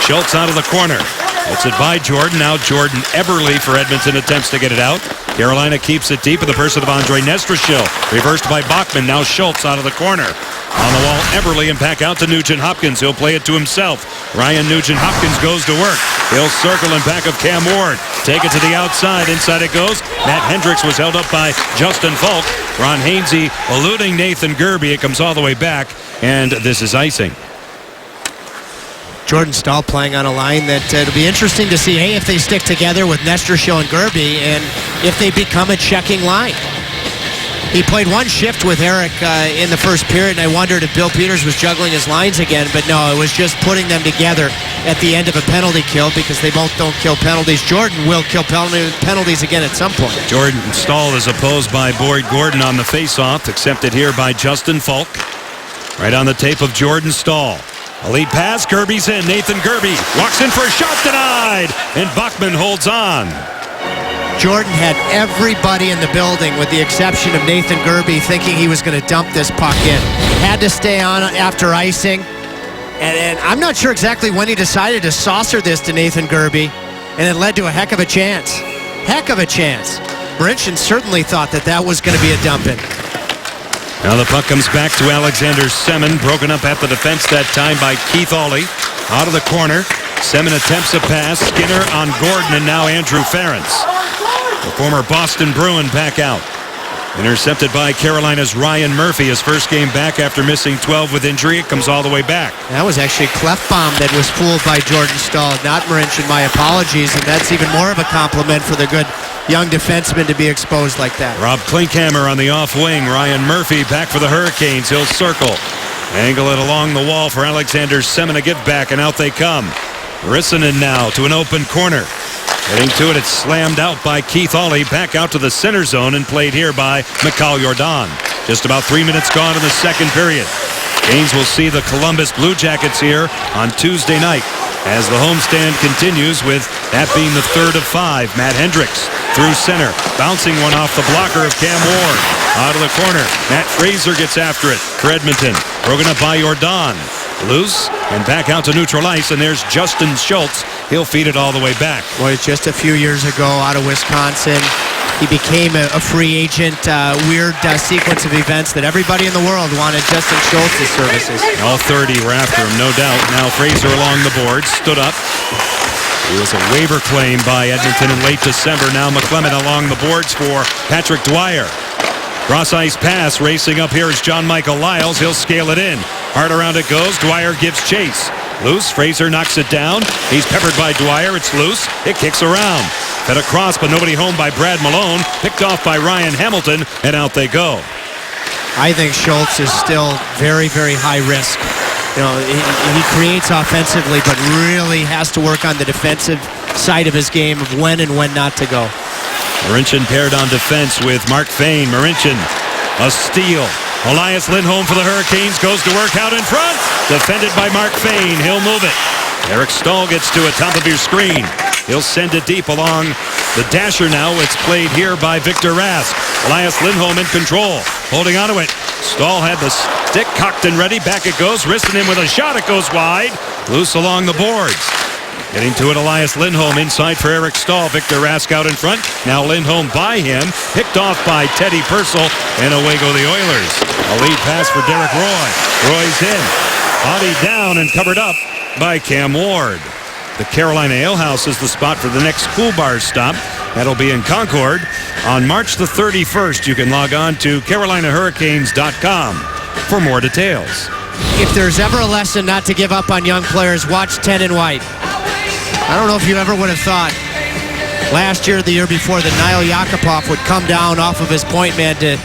S1: Schultz out of the corner. It's it by Jordan. Now Jordan Eberle for Edmonton attempts to get it out. Carolina keeps it deep in the person of Andre Nestrashil. Reversed by Bachman. Now Schultz out of the corner. On the wall, Eberle, and back out to Nugent-Hopkins. He'll play it to himself. Ryan Nugent-Hopkins goes to work. He'll circle in back of Cam Ward. Take it to the outside. Inside it goes. Matt Hendricks was held up by Justin Falk. Ron Hainsey eluding Nathan Gerbe. It comes all the way back, and this is icing.
S2: Jordan Staal playing on a line that it'll be interesting to see, if they stick together with Nestrashil and Gerbe, and if they become a checking line. He played one shift with Eric in the first period, and I wondered if Bill Peters was juggling his lines again, but no, it was just putting them together at the end of a penalty kill because they both don't kill penalties. Jordan will kill penalties again at some point.
S1: Jordan Staal is opposed by Boyd Gordon on the faceoff, accepted here by Justin Falk. Right on the tape of Jordan Staal. A lead pass, Gerbe's in. Nathan Gerbe walks in for a shot, denied, and Bachman holds on.
S2: Jordan had everybody in the building, with the exception of Nathan Gerbe, thinking he was going to dump this puck in. Had to stay on after icing. And I'm not sure exactly when he decided to saucer this to Nathan Gerbe, and it led to a heck of a chance. Heck of a chance. Marincin certainly thought that was going to be a dump-in.
S1: Now the puck comes back to Alexander Semin, broken up at the defense that time by Keith Aulley. Out of the corner, Semin attempts a pass. Skinner on Gordon, and now Andrew Ference. The former Boston Bruin back out. Intercepted by Carolina's Ryan Murphy. His first game back after missing 12 with injury. It comes all the way back.
S2: That was actually Clefbaum that was fooled by Jordan Staal, not Marincin. My apologies, and that's even more of a compliment for the good young defenseman to be exposed like that.
S1: Rob Klinkhammer on the off wing. Ryan Murphy back for the Hurricanes. He'll circle. Angle it along the wall for Alexander Semin to give back, and out they come. Rissanen now to an open corner. Getting to it, it's slammed out by Keith Aulley. Back out to the center zone and played here by Mikhail Jordan. Just about 3 minutes gone in the second period. Canes will see the Columbus Blue Jackets here on Tuesday night as the homestand continues, with that being the third of 5. Matt Hendricks through center, bouncing one off the blocker of Cam Ward. Out of the corner, Matt Fraser gets after it for Edmonton. Broken up by Jordan. Loose and back out to neutral ice, and there's Justin Schultz. He'll feed it all the way back.
S2: Boy, just a few years ago out of Wisconsin, he became a free agent. Weird sequence of events that everybody in the world wanted Justin Schultz's services.
S1: All 30 were after him, no doubt. Now Fraser along the board, stood up. He was a waiver claim by Edmonton in late December. Now McClement along the boards for Patrick Dwyer. Cross ice pass, racing up here is John Michael Lyles. He'll scale it in. Hard around it goes. Dwyer gives chase. Loose. Fraser knocks it down. He's peppered by Dwyer. It's loose. It kicks around. Fed across, but nobody home by Brad Malone. Picked off by Ryan Hamilton, and out they go.
S2: I think Schultz is still very, very high risk. You know, he creates offensively, but really has to work on the defensive side of his game of when and when not to go.
S1: Marincin paired on defense with Mark Fane. Marincin, a steal. Elias Lindholm for the Hurricanes goes to work out in front. Defended by Mark Fane. He'll move it. Eric Staal gets to it, top of your screen. He'll send it deep along the dasher now. It's played here by Victor Rask. Elias Lindholm in control, holding onto it. Staal had the stick cocked and ready. Back it goes. Rissanen with a shot. It goes wide. Loose along the boards. Getting to it, Elias Lindholm inside for Eric Staal. Victor Rask out in front. Now Lindholm by him. Picked off by Teddy Purcell. And away go the Oilers. A lead pass for Derek Roy. Roy's in. Body down and covered up by Cam Ward. The Carolina Ale House is the spot for the next Cool Bars stop. That'll be in Concord on March the 31st. You can log on to CarolinaHurricanes.com for more details.
S2: If there's ever a lesson not to give up on young players, watch 10 and White. I don't know if you ever would have thought last year, the year before, that Niall Yakupov would come down off of his point man to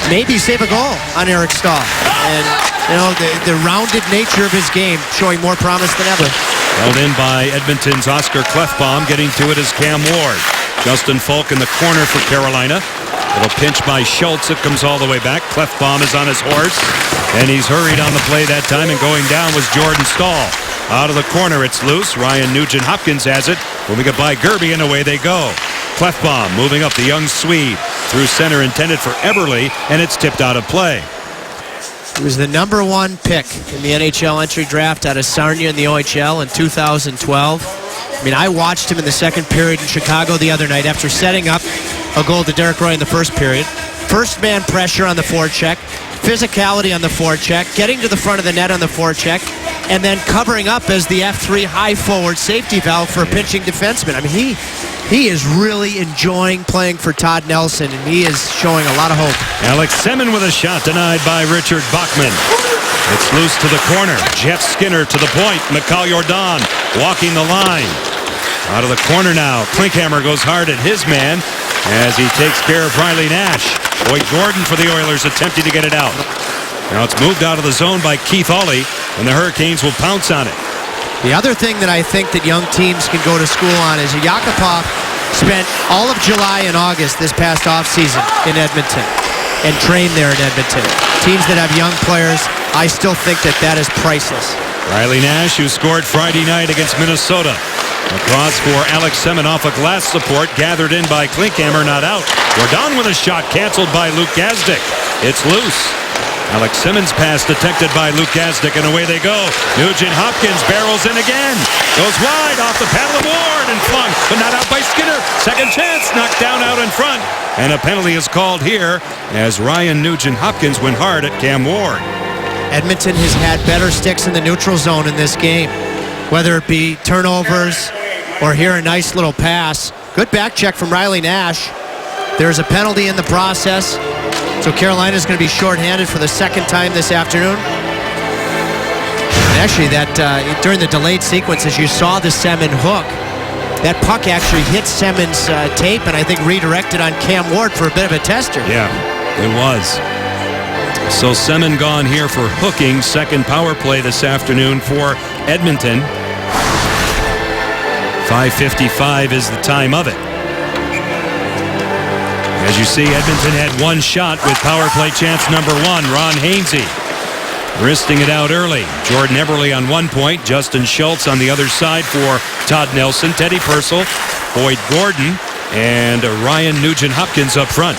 S2: maybe save a goal on Eric Staal. And, you know, the rounded nature of his game showing more promise than ever.
S1: Held in by Edmonton's Oscar Clefbaum. Getting to it is Cam Ward. Justin Falk in the corner for Carolina. Little pinch by Schultz. It comes all the way back. Clefbaum is on his horse, and he's hurried on the play that time, and going down was Jordan Staal. Out of the corner, it's loose. Ryan Nugent-Hopkins has it. Moving it by Gerbe, and away they go. Clefbaum moving up, the young Swede. Through center, intended for Eberle, and it's tipped out of play.
S2: He was the #1 pick in the NHL entry draft out of Sarnia in the OHL in 2012. I mean, I watched him in the second period in Chicago the other night after setting up a goal to Derek Roy in the first period. First man pressure on the forecheck, physicality on the forecheck, getting to the front of the net on the forecheck, and then covering up as the F3 high forward safety valve for a pinching defenseman. I mean, he is really enjoying playing for Todd Nelson, and he is showing a lot of hope.
S1: Alex Semin with a shot denied by Richard Bachman. It's loose to the corner. Jeff Skinner to the point. Mikhail Jordan walking the line. Out of the corner now. Klinkhammer goes hard at his man as he takes care of Riley Nash. Boyd Gordon for the Oilers attempting to get it out. Now it's moved out of the zone by Keith Hawley, and the Hurricanes will pounce on it.
S2: The other thing that I think that young teams can go to school on is Yakupov spent all of July and August this past offseason in Edmonton and trained there in Edmonton. Teams that have young players, I still think that is priceless.
S1: Riley Nash, who scored Friday night against Minnesota. Across for Alex Semin off a glass support, gathered in by Klinkhammer, not out. Jordan with a shot canceled by Luke Gazdic. It's loose. Alex Simmons' pass detected by Luke Gazdic, and away they go. Nugent Hopkins barrels in again. Goes wide off the paddle of Ward and flung, but not out by Skinner. Second chance, knocked down out in front. And a penalty is called here as Ryan Nugent Hopkins went hard at Cam Ward.
S2: Edmonton has had better sticks in the neutral zone in this game, whether it be turnovers or here a nice little pass. Good back check from Riley Nash. There's a penalty in the process, so Carolina's going to be shorthanded for the second time this afternoon. And actually, during the delayed sequence, as you saw the Semin hook, that puck actually hit Semin's tape and I think redirected on Cam Ward for a bit of a tester.
S1: Yeah, it was. So Semin gone here for hooking. Second power play this afternoon for Edmonton. 5:55 is the time of it. As you see, Edmonton had one shot with power play chance number one, Ron Hainsey. Wristing it out early. Jordan Eberle on 1 point. Justin Schultz on the other side for Todd Nelson. Teddy Purcell, Boyd Gordon, and Ryan Nugent Hopkins up front.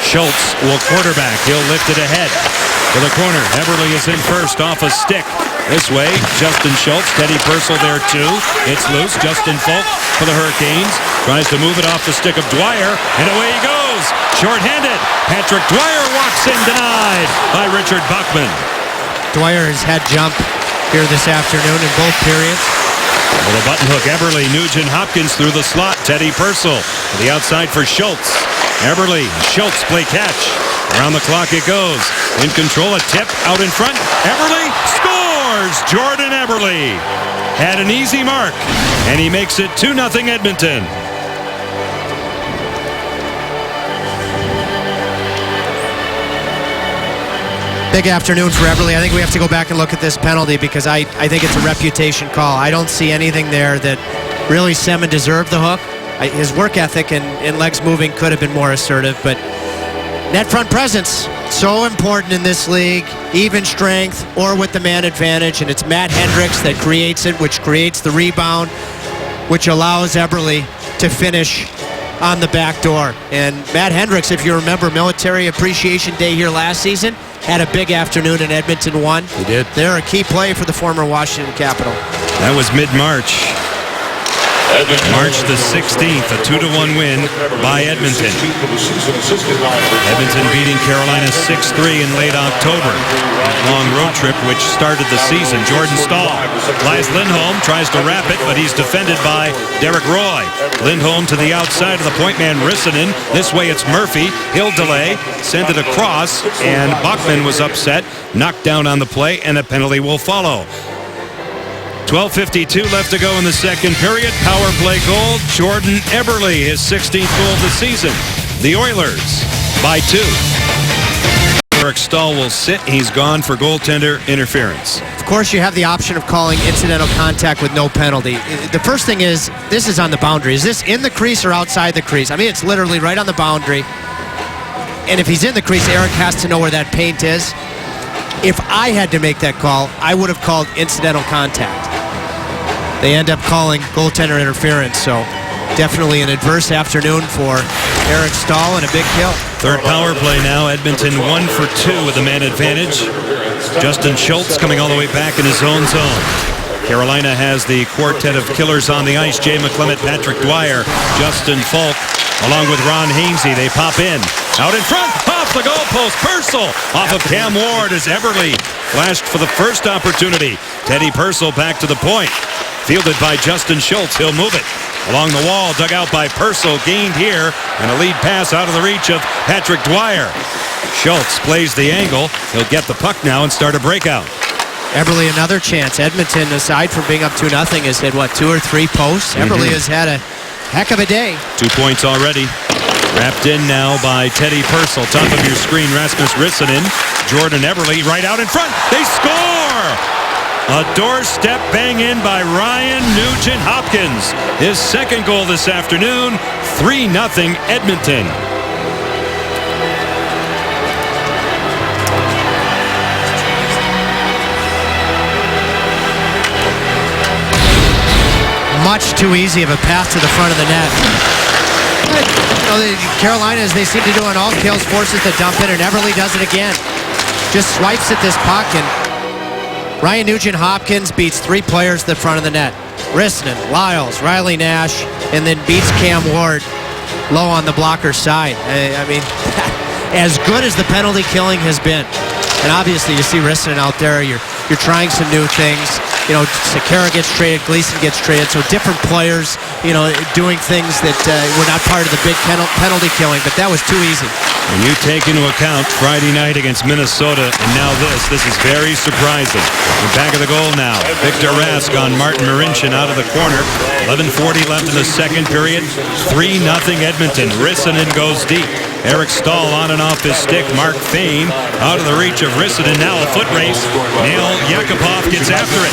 S1: Schultz will quarterback. He'll lift it ahead to the corner. Eberle is in first off a stick. This way, Justin Schultz, Teddy Purcell there too. It's loose. Justin Folk for the Hurricanes. Tries to move it off the stick of Dwyer, and away he goes. Short-handed. Patrick Dwyer walks in, denied by Richard Bachman.
S2: Dwyer has had jump here this afternoon in both periods.
S1: With a button hook, Eberle, Nugent Hopkins through the slot. Teddy Purcell to the outside for Schultz. Eberle, Schultz play catch. Around the clock it goes. In control, a tip out in front. Eberle scores! Jordan Eberle had an easy mark, and he makes it 2-0 Edmonton.
S2: Big afternoon for Eberle. I think we have to go back and look at this penalty because I think it's a reputation call. I don't see anything there that really Semin deserved the hook. His work ethic and legs moving could have been more assertive, but net front presence, so important in this league, even strength or with the man advantage, and it's Matt Hendricks that creates it, which creates the rebound, which allows Eberle to finish on the back door. And Matt Hendricks, if you remember Military Appreciation Day here last season, had a big afternoon in Edmonton 1.
S1: He did.
S2: They're a key play for the former Washington Capital.
S1: That was mid-March. March the 16th, a 2-1 win by Edmonton. Edmonton beating Carolina 6-3 in late October. Long road trip which started the season. Jordan Staal flies Lindholm, tries to wrap it, but he's defended by Derek Roy. Lindholm to the outside of the point man Rissanen. This way it's Murphy. He'll delay, send it across, and Bachman was upset, knocked down on the play, and a penalty will follow. 12:52 left to go in the second period. Power play goal. Jordan Eberle, his 16th goal of the season. The Oilers by 2. Eric Staal will sit. He's gone for goaltender interference.
S2: Of course, you have the option of calling incidental contact with no penalty. The first thing is, this is on the boundary. Is this in the crease or outside the crease? I mean, it's literally right on the boundary. And if he's in the crease, Eric has to know where that paint is. If I had to make that call, I would have called incidental contact. They end up calling goaltender interference, so definitely an adverse afternoon for Eric Staal and a big kill.
S1: Third power play now. Edmonton 1 for 2 with the man advantage. Justin Schultz coming all the way back in his own zone. Carolina has the quartet of killers on the ice. Jay McClement, Patrick Dwyer, Justin Falk, along with Ron Hainsey. They pop in. Out in front, off the goalpost. Purcell off of Cam Ward as Eberle flashed for the first opportunity. Teddy Purcell back to the point. Fielded by Justin Schultz. He'll move it. Along the wall, dug out by Purcell, gained here, and a lead pass out of the reach of Patrick Dwyer. Schultz plays the angle. He'll get the puck now and start a breakout.
S2: Eberle another chance. Edmonton, aside from being up 2-0, has had, 2 or 3 posts? Eberle has had a heck of a day.
S1: 2 points already. Wrapped in now by Teddy Purcell. Top of your screen, Rasmus Rissanen. Jordan Eberle right out in front. They score! A doorstep bang in by Ryan Nugent-Hopkins. His second goal this afternoon. 3-0 Edmonton.
S2: Much too easy of a pass to the front of the net. Carolina, as they seem to do on all kills, forces the dump in, and Eberle does it again. Just swipes at this puck, and Ryan Nugent-Hopkins beats 3 players at the front of the net. Rissanen, Lyles, Riley Nash, and then beats Cam Ward low on the blocker's side. I mean, as good as the penalty killing has been, and obviously you see Rissanen out there, you're trying some new things. Sekera gets traded, Gleason gets traded, so different players, doing things that were not part of the big penalty killing, but that was too easy.
S1: When you take into account Friday night against Minnesota and now this is very surprising. We're back of the goal now. Victor Rask on Martin Marincin out of the corner. 11:40 left in the second period. 3-0 Edmonton. Rissanen goes deep. Eric Stahl on and off his stick. Mark Fane out of the reach of Rissanen. Now a foot race. Neil Yakupov gets after it.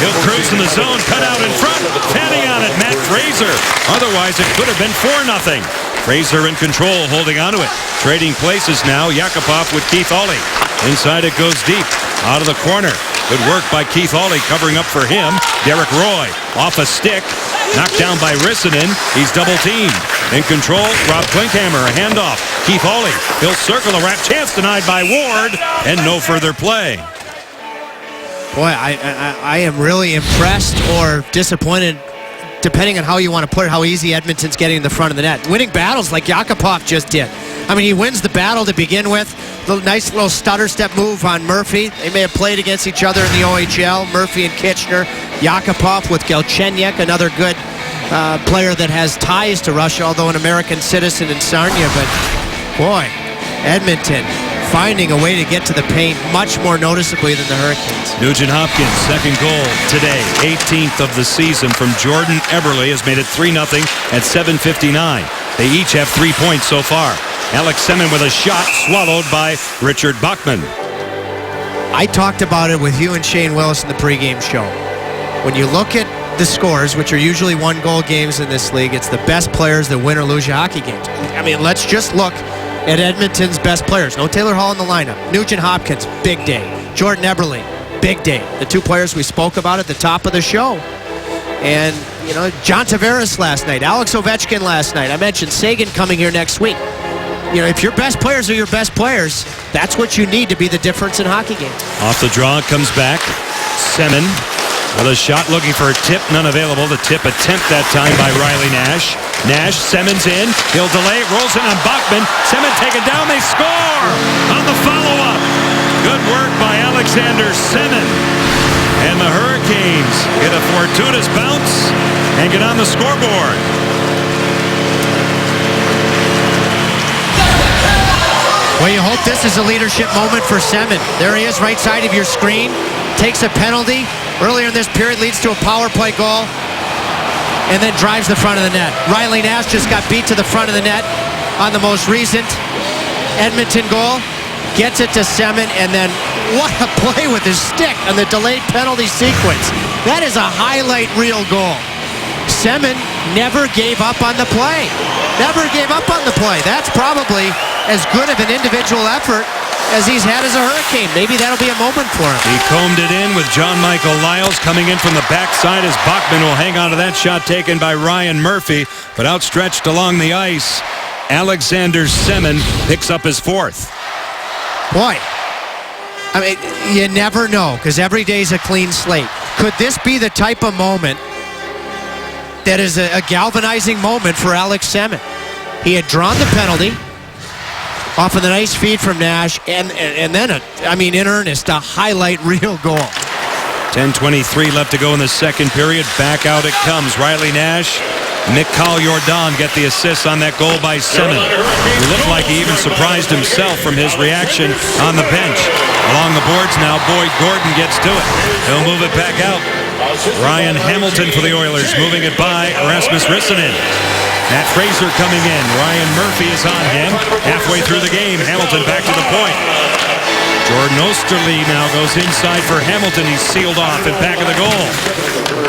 S1: He'll cruise in the zone. Cut out in front. Fanning on it. Matt Fraser. Otherwise, it could have been 4-0. Fraser in control, holding onto it. Trading places now. Yakupov with Keith Aulie. Inside it goes deep. Out of the corner. Good work by Keith Aulie covering up for him. Derek Roy off a stick. Knocked down by Rissanen. He's double teamed. In control, Rob Klinkhammer, a handoff. Keith Aulie, he'll circle the wrap. Chance denied by Ward, and no further play.
S2: Boy, I am really impressed or disappointed, depending on how you want to put it, how easy Edmonton's getting in the front of the net. Winning battles like Yakupov just did. I mean, he wins the battle to begin with. Nice little stutter step move on Murphy. They may have played against each other in the OHL. Murphy and Kitchener. Yakupov with Galchenyuk, another good player that has ties to Russia, although an American citizen in Sarnia. But, boy, Edmonton finding a way to get to the paint much more noticeably than the Hurricanes.
S1: Nugent-Hopkins, second goal today. 18th of the season from Jordan Eberle has made it 3-0 at 7:59. They each have 3 points so far. Alex Semin with a shot swallowed by Richard Bachman.
S2: I talked about it with you and Shane Willis in the pregame show. When you look at the scores, which are usually 1-goal games in this league, it's the best players that win or lose your hockey games. I mean, let's just look at Edmonton's best players. No Taylor Hall in the lineup. Nugent-Hopkins, big day. Jordan Eberle, big day. The 2 players we spoke about at the top of the show. And, John Tavares last night, Alex Ovechkin last night. I mentioned Sagan coming here next week. If your best players are your best players, that's what you need to be the difference in hockey games.
S1: Off the draw, comes back. Semin with a shot looking for a tip, none available. The tip attempt that time by Riley Nash. Nash, Semin's in. He'll delay, rolls in on Bachman. Semin taken down, they score on the follow-up. Good work by Alexander Semin. And the Hurricanes get a fortuitous bounce and get on the scoreboard.
S2: Well, you hope this is a leadership moment for Semin. There he is, right side of your screen. Takes a penalty. Earlier in this period, leads to a power play goal. And then drives the front of the net. Riley Nash just got beat to the front of the net on the most recent Edmonton goal. Gets it to Semin, and then what a play with his stick on the delayed penalty sequence. That is a highlight reel goal. Semin never gave up on the play. Never gave up on the play. That's probably as good of an individual effort as he's had as a Hurricane. Maybe that'll be a moment for him.
S1: He combed it in with John Michael Lyles coming in from the backside as Bachman will hang on to that shot taken by Ryan Murphy, but outstretched along the ice. Alexander Semin picks up his 4th.
S2: Boy, I mean, you never know, because every day's a clean slate. Could this be the type of moment that is a galvanizing moment for Alex Semin? He had drawn the penalty off of the nice feed from Nash, and then, in earnest, a highlight reel goal.
S1: 10:23 left to go in the second period. Back out it comes. Riley Nash, Mikhail Jordan get the assist on that goal by Semin. He looked like he even surprised himself from his reaction on the bench. Along the boards now, Boyd Gordon gets to it. He'll move it back out. Ryan Hamilton for the Oilers, moving it by Rasmus Rissanen. Matt Fraser coming in. Ryan Murphy is on him. Halfway through the game, Hamilton back to the point. Jordan Osterley now goes inside for Hamilton. He's sealed off in back of the goal.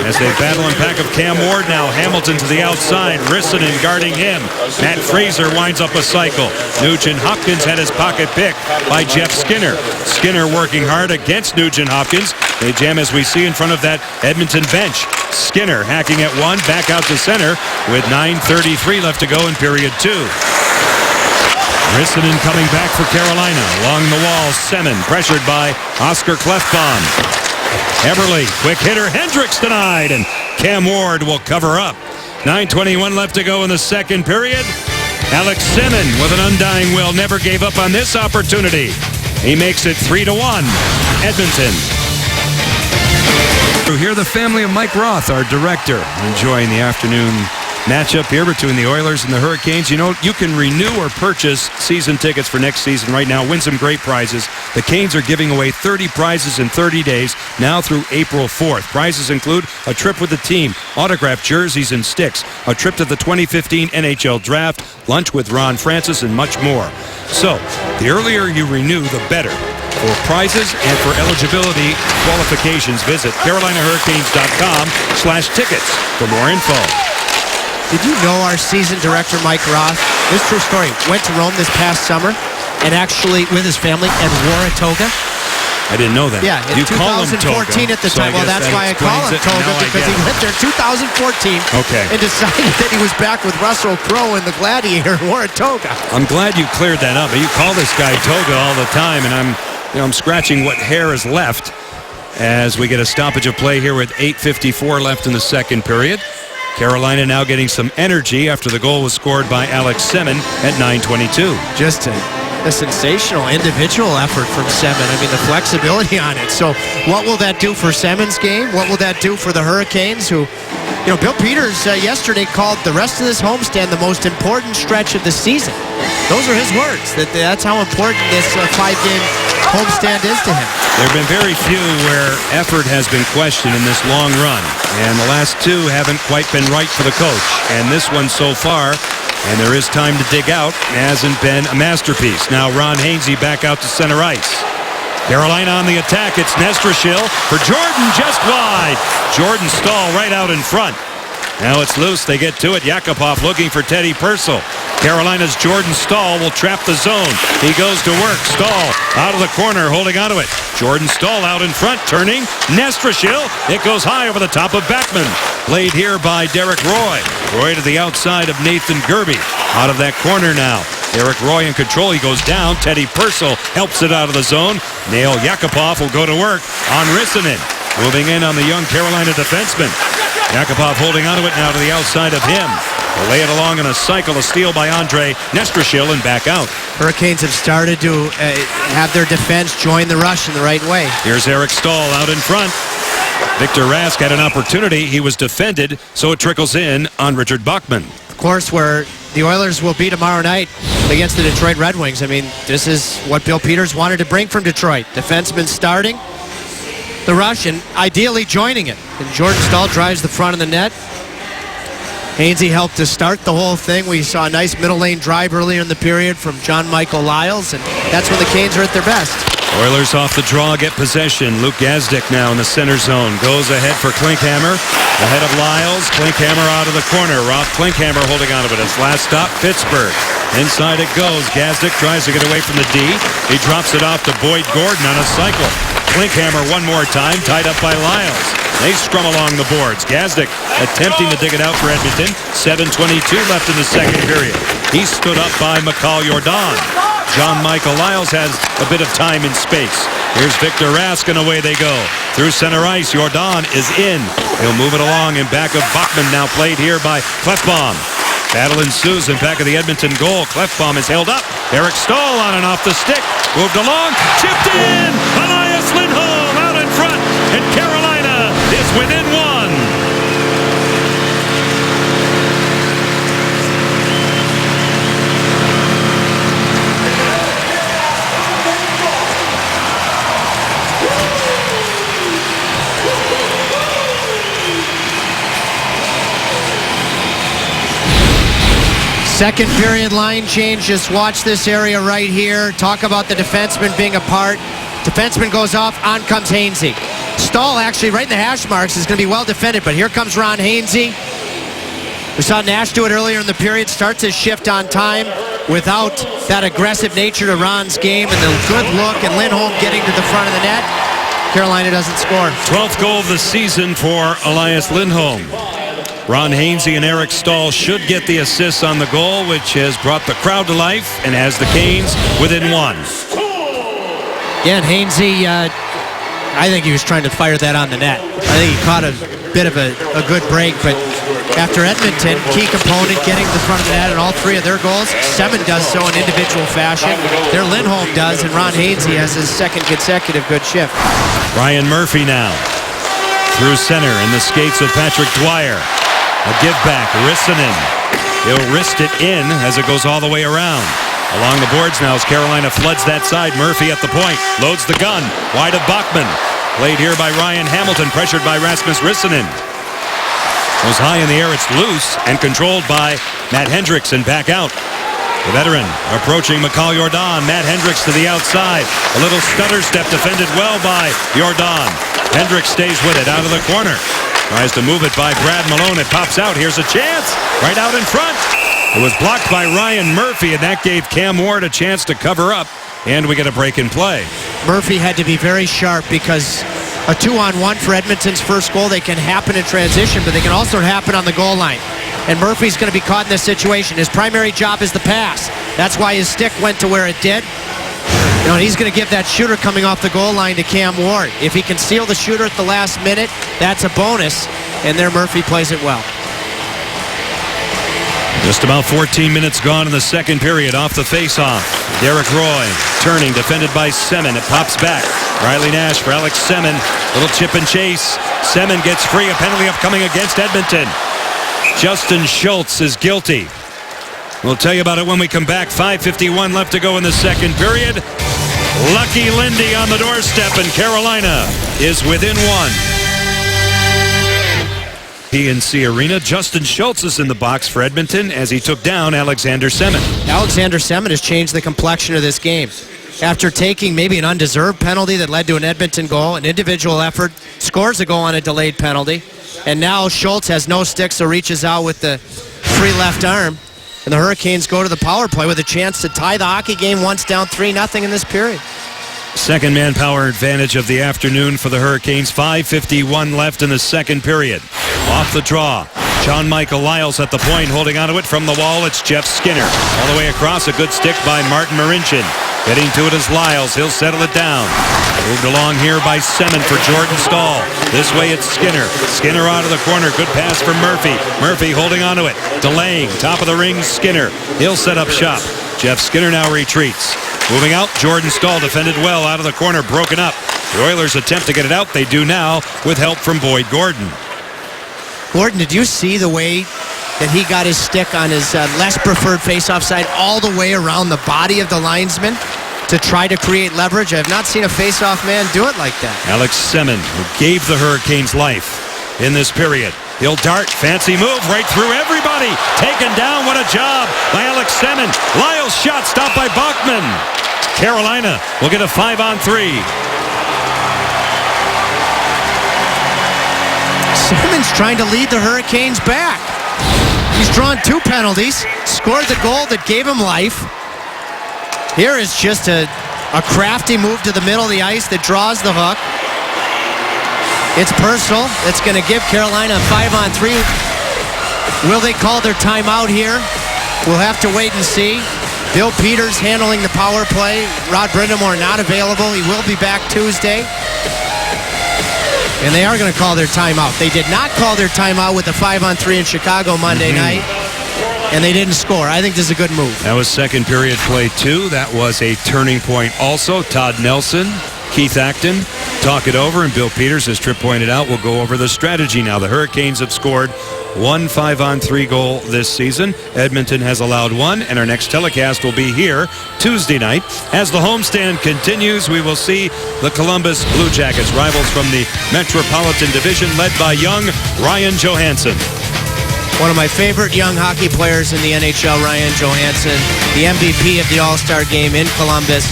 S1: As they battle in back of Cam Ward now, Hamilton to the outside. Rissanen guarding him. Matt Fraser winds up a cycle. Nugent Hopkins had his pocket picked by Jeff Skinner. Skinner working hard against Nugent Hopkins. They jam as we see in front of that Edmonton bench. Skinner hacking at one, back out to center with 9:33 left to go in period 2. Rissanen coming back for Carolina. Along the wall, Semin pressured by Oscar Klefbom. Everly, quick hitter, Hendricks denied, and Cam Ward will cover up. 9:21 left to go in the second period. Alex Semin with an undying will never gave up on this opportunity. He makes it 3-1. Edmonton. Here the family of Mike Roth, our director, enjoying the afternoon matchup here between the Oilers and the Hurricanes. You know, you can renew or purchase season tickets for next season right now. Win some great prizes. The Canes are giving away 30 prizes in 30 days now through April 4th. Prizes include a trip with the team, autographed jerseys and sticks, a trip to the 2015 NHL Draft, lunch with Ron Francis, and much more. So, the earlier you renew, the better. For prizes and for eligibility qualifications, visit CarolinaHurricanes.com/tickets for more info.
S2: Did you know our season director, Mike Roth, this is a true story, went to Rome this past summer and actually, with his family, and wore a toga?
S1: I didn't know that.
S2: Yeah, in 2014 at the time. Well, that's why I call him toga, because he went there 2014 and decided that he was back with Russell Crowe in the Gladiator and wore a toga.
S1: I'm glad you cleared that up. You call this guy toga all the time, and I'm scratching what hair is left as we get a stoppage of play here with 8:54 left in the second period. Carolina now getting some energy after the goal was scored by Alex Semin at 9:22.
S2: Just a sensational individual effort from Semin. I mean, the flexibility on it. So what will that do for Semin's game? What will that do for the Hurricanes, who, Bill Peters yesterday called the rest of this homestand the most important stretch of the season. Those are his words. That's how important this 5-game homestand is to him.
S1: There have been very few where effort has been questioned in this long run, and the last two haven't quite been right for the coach. And this one so far, and there is time to dig out, hasn't been a masterpiece. Now Ron Hainsey back out to center ice. Carolina on the attack. It's Nestrashil for Jordan, just wide. Jordan Stahl right out in front. Now it's loose. They get to it. Yakupov looking for Teddy Purcell. Carolina's Jordan Stahl will trap the zone. He goes to work. Stahl out of the corner, holding onto it. Jordan Stahl out in front, turning. Nestrashil. It goes high over the top of Backman. Played here by Derek Roy. Roy to the outside of Nathan Gerby. Out of that corner now. Derek Roy in control. He goes down. Teddy Purcell helps it out of the zone. Nail Yakupov will go to work on Rissanen. Moving in on the young Carolina defenseman. Yakupov holding onto it now to the outside of him. They'll lay it along in a cycle. A steal by Andre Nestrashil and back out.
S2: Hurricanes have started to have their defense join the rush in the right way.
S1: Here's Eric Stahl out in front. Victor Rask had an opportunity. He was defended, so it trickles in on Richard Buckman.
S2: Of course, where the Oilers will be tomorrow night against the Detroit Red Wings. I mean, this is what Bill Peters wanted to bring from Detroit. Defensemen starting the rush and ideally joining it. And Jordan Stahl drives the front of the net. Hainsey helped to start the whole thing. We saw a nice middle lane drive earlier in the period from John Michael Lyles, and that's when the Canes are at their best.
S1: Oilers off the draw, get possession. Luke Gazdic now in the center zone. Goes ahead for Klinkhammer. Ahead of Lyles. Klinkhammer out of the corner. Rob Klinkhammer holding on to it. His last stop, Pittsburgh. Inside it goes. Gazdic tries to get away from the D. He drops it off to Boyd Gordon on a cycle. Klinkhammer one more time, tied up by Lyles. They scrum along the boards. Gazdic attempting to dig it out for Edmonton. 7:22 left in the second period. He stood up by Mikhail Jordan. John Michael Lyles has a bit of time and space. Here's Victor Rask, and away they go. Through center ice, Jordan is in. He'll move it along in back of Bachman, now played here by Klefbom. Battle ensues in back of the Edmonton goal. Klefbom is held up. Eric Stahl on and off the stick. Moved along, chipped in! Elias Lindholm out in front, and Carolina is within one.
S2: Second period line change. Just watch this area right here. Talk about the defenseman being apart. Defenseman goes off. On comes Hainsey. Stahl actually right in the hash marks is going to be well defended, but here comes Ron Hainsey. We saw Nash do it earlier in the period. Starts his shift on time without that aggressive nature to Ron's game, and the good look and Lindholm getting to the front of the net. Carolina doesn't score.
S1: 12th goal of the season for Elias Lindholm. Ron Hainsey and Eric Stahl should get the assists on the goal, which has brought the crowd to life and has the Canes within one.
S2: Yeah, and Hainsey, I think he was trying to fire that on the net. I think he caught a bit of a good break, but after Edmonton, key component getting to the front of the net in all three of their goals, Semin does so in individual fashion. Their Lindholm does, and Ron Hainsey has his second consecutive good shift.
S1: Ryan Murphy now through center in the skates of Patrick Dwyer. A give back, Rissanen. He'll wrist it in as it goes all the way around. Along the boards now as Carolina floods that side. Murphy at the point, loads the gun, wide of Bachman. Played here by Ryan Hamilton, pressured by Rasmus Rissanen. Goes high in the air, it's loose and controlled by Matt Hendrickson back out. The veteran approaching McCall Jordan. Matt Hendricks to the outside. A little stutter step defended well by Jordan. Hendricks stays with it out of the corner. Tries to move it by Brad Malone. It pops out. Here's a chance. Right out in front. It was blocked by Ryan Murphy, and that gave Cam Ward a chance to cover up. And we get a break in play.
S2: Murphy had to be very sharp because a 2-on-1 for Edmonton's first goal, they can happen in transition, but they can also happen on the goal line. And Murphy's going to be caught in this situation. His primary job is the pass. That's why his stick went to where it did. You know, he's going to give that shooter coming off the goal line to Cam Ward. If he can steal the shooter at the last minute, that's a bonus. And there Murphy plays it well.
S1: Just about 14 minutes gone in the second period. Off the face-off. Derek Roy turning, defended by Semin. It pops back. Riley Nash for Alex Semin. Little chip and chase. Semin gets free. A penalty upcoming against Edmonton. Justin Schultz is guilty. We'll tell you about it when we come back. 5:51 left to go in the second period. Lucky Lindy on the doorstep, and Carolina is within one. PNC Arena. Justin Schultz is in the box for Edmonton as he took down Alexander Semin.
S2: Alexander Semin has changed the complexion of this game. After taking maybe an undeserved penalty that led to an Edmonton goal, an individual effort, scores a goal on a delayed penalty, and now Schultz has no stick, so reaches out with the free left arm. And the Hurricanes go to the power play with a chance to tie the hockey game once down 3-0 in this period.
S1: Second manpower advantage of the afternoon for the Hurricanes. 5:51 left in the second period. Off the draw. John Michael Lyles at the point, holding onto it from the wall. It's Jeff Skinner. All the way across, a good stick by Martin Marincin. Getting to it is Lyles. He'll settle it down. Moved along here by Semin for Jordan Stahl. This way it's Skinner. Skinner out of the corner. Good pass from Murphy. Murphy holding onto it. Delaying. Top of the ring, Skinner. He'll set up shop. Jeff Skinner now retreats. Moving out, Jordan Stahl defended well out of the corner. Broken up. The Oilers attempt to get it out. They do now with help from Boyd Gordon.
S2: Gordon, did you see the way that he got his stick on his less preferred face-off side all the way around the body of the linesman to try to create leverage? I have not seen a face-off man do it like that.
S1: Alex Semin, who gave the Hurricanes life in this period. He'll dart, fancy move right through everybody. Taken down, what a job by Alex Semin. Lyles' shot stopped by Bachman. Carolina will get a 5-on-3.
S2: Semin's trying to lead the Hurricanes back. He's drawn 2 penalties, scored the goal that gave him life. Here is just a crafty move to the middle of the ice that draws the hook. It's personal. It's going to give Carolina a 5-on-3. Will they call their timeout here? We'll have to wait and see. Bill Peters handling the power play. Rod Brindamore not available. He will be back Tuesday. And they are going to call their timeout. They did not call their timeout with the 5-on-3 in Chicago Monday night, and they didn't score. I think this is a good move.
S1: That was second period play 2. That was a turning point also. Todd Nelson, Keith Acton talk it over, and Bill Peters, as Tripp pointed out, will go over the strategy now. The Hurricanes have scored 1 5-on-3 goal this season. Edmonton has allowed 1, and our next telecast will be here Tuesday night. As the homestand continues, we will see the Columbus Blue Jackets, rivals from the Metropolitan Division, led by young Ryan Johansson.
S2: One of my favorite young hockey players in the NHL, Ryan Johansson, the MVP of the All-Star game in Columbus.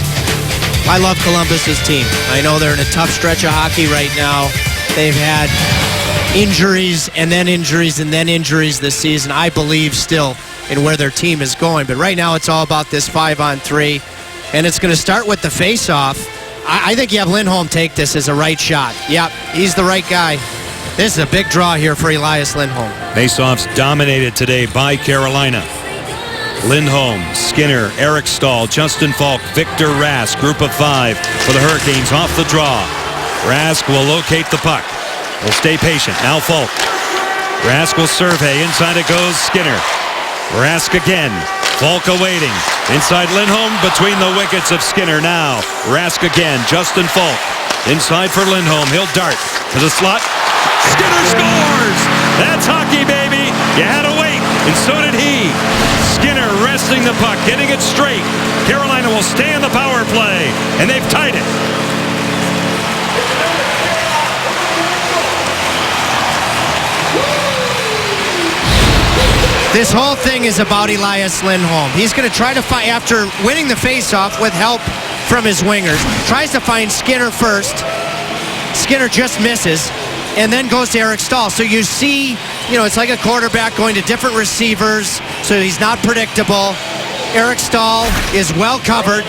S2: I love Columbus's team. I know they're in a tough stretch of hockey right now. They've had injuries and then injuries and then injuries this season. I believe still in where their team is going. But right now it's all about this 5-on-3. And it's going to start with the face-off. I think you have Lindholm take this as a right shot. Yep, he's the right guy. This is a big draw here for Elias Lindholm.
S1: Faceoffs dominated today by Carolina. Lindholm, Skinner, Eric Stahl, Justin Falk, Victor Rask, group of 5 for the Hurricanes off the draw. Rask will locate the puck. Will stay patient. Now Falk. Rask will survey. Inside it goes Skinner. Rask again. Falk awaiting. Inside Lindholm between the wickets of Skinner now. Rask again. Justin Falk. Inside for Lindholm. He'll dart to the slot. Skinner scores! That's hockey, baby! You had to wait, and so did he. Skinner wresting the puck, getting it straight. Carolina will stay in the power play, and they've tied it.
S2: This whole thing is about Elias Lindholm. He's going to try to find, after winning the faceoff with help from his wingers, tries to find Skinner first. Skinner just misses, and then goes to Eric Stahl. So you see, it's like a quarterback going to different receivers, so he's not predictable. Eric Stahl is well covered,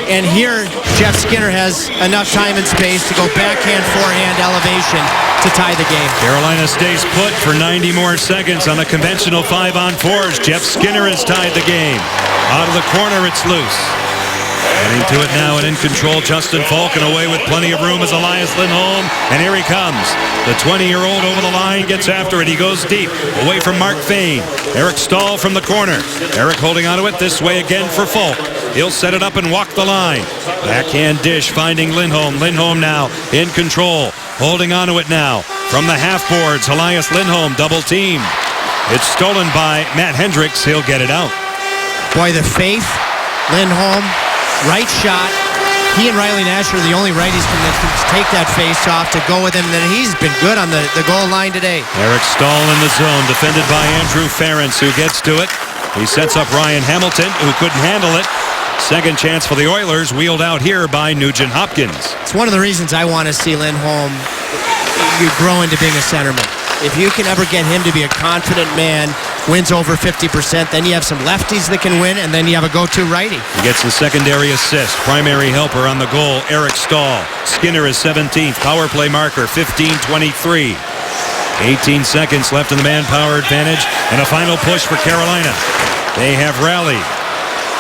S2: and here Jeff Skinner has enough time and space to go backhand, forehand elevation to tie the game.
S1: Carolina stays put for 90 more seconds on the conventional 5-on-4s. Jeff Skinner has tied the game. Out of the corner, it's loose. Getting to it now and in control, Justin Falk, and away with plenty of room is Elias Lindholm, and here he comes. The 20-year-old over the line gets after it. He goes deep, away from Mark Fane. Eric Stahl from the corner. Eric holding onto it this way again for Falk. He'll set it up and walk the line. Backhand dish finding Lindholm. Lindholm now in control, holding onto it now. From the half boards, Elias Lindholm double team. It's stolen by Matt Hendricks. He'll get it out.
S2: Boy, the faith, Lindholm. Right shot. He and Riley Nash are the only righties can take that face off to go with him. And he's been good on the goal line today.
S1: Eric Stahl in the zone, defended by Andrew Ferentz, who gets to it. He sets up Ryan Hamilton, who couldn't handle it. Second chance for the Oilers, wheeled out here by Nugent Hopkins.
S2: It's one of the reasons I want to see Lindholm grow into being a centerman. If you can ever get him to be a confident man, wins over 50%, then you have some lefties that can win, and then you have a go-to righty.
S1: He gets the secondary assist. Primary helper on the goal, Eric Stahl. Skinner is 17th. Power play marker, 15-23. 18 seconds left in the manpower advantage, and a final push for Carolina. They have rallied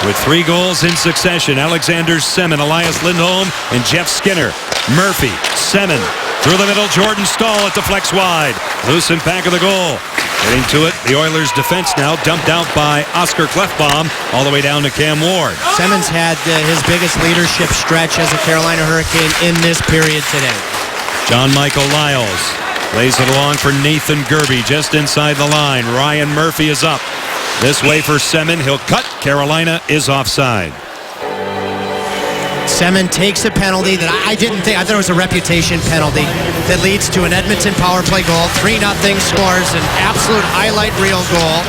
S1: with 3 goals in succession. Alexander Semin, Elias Lindholm, and Jeff Skinner. Murphy, Semin, through the middle, Jordan Stahl at the flex wide. Loosened back of the goal. Getting to it, the Oilers' defense now dumped out by Oscar Klefbom all the way down to Cam Ward.
S2: Simmons had his biggest leadership stretch as a Carolina Hurricane in this period today.
S1: John Michael Lyles lays it along for Nathan Gerby just inside the line. Ryan Murphy is up. This way for Semin. He'll cut. Carolina is offside.
S2: Semin takes a penalty that I thought it was a reputation penalty that leads to an Edmonton power play goal. 3-0, scores an absolute highlight reel goal.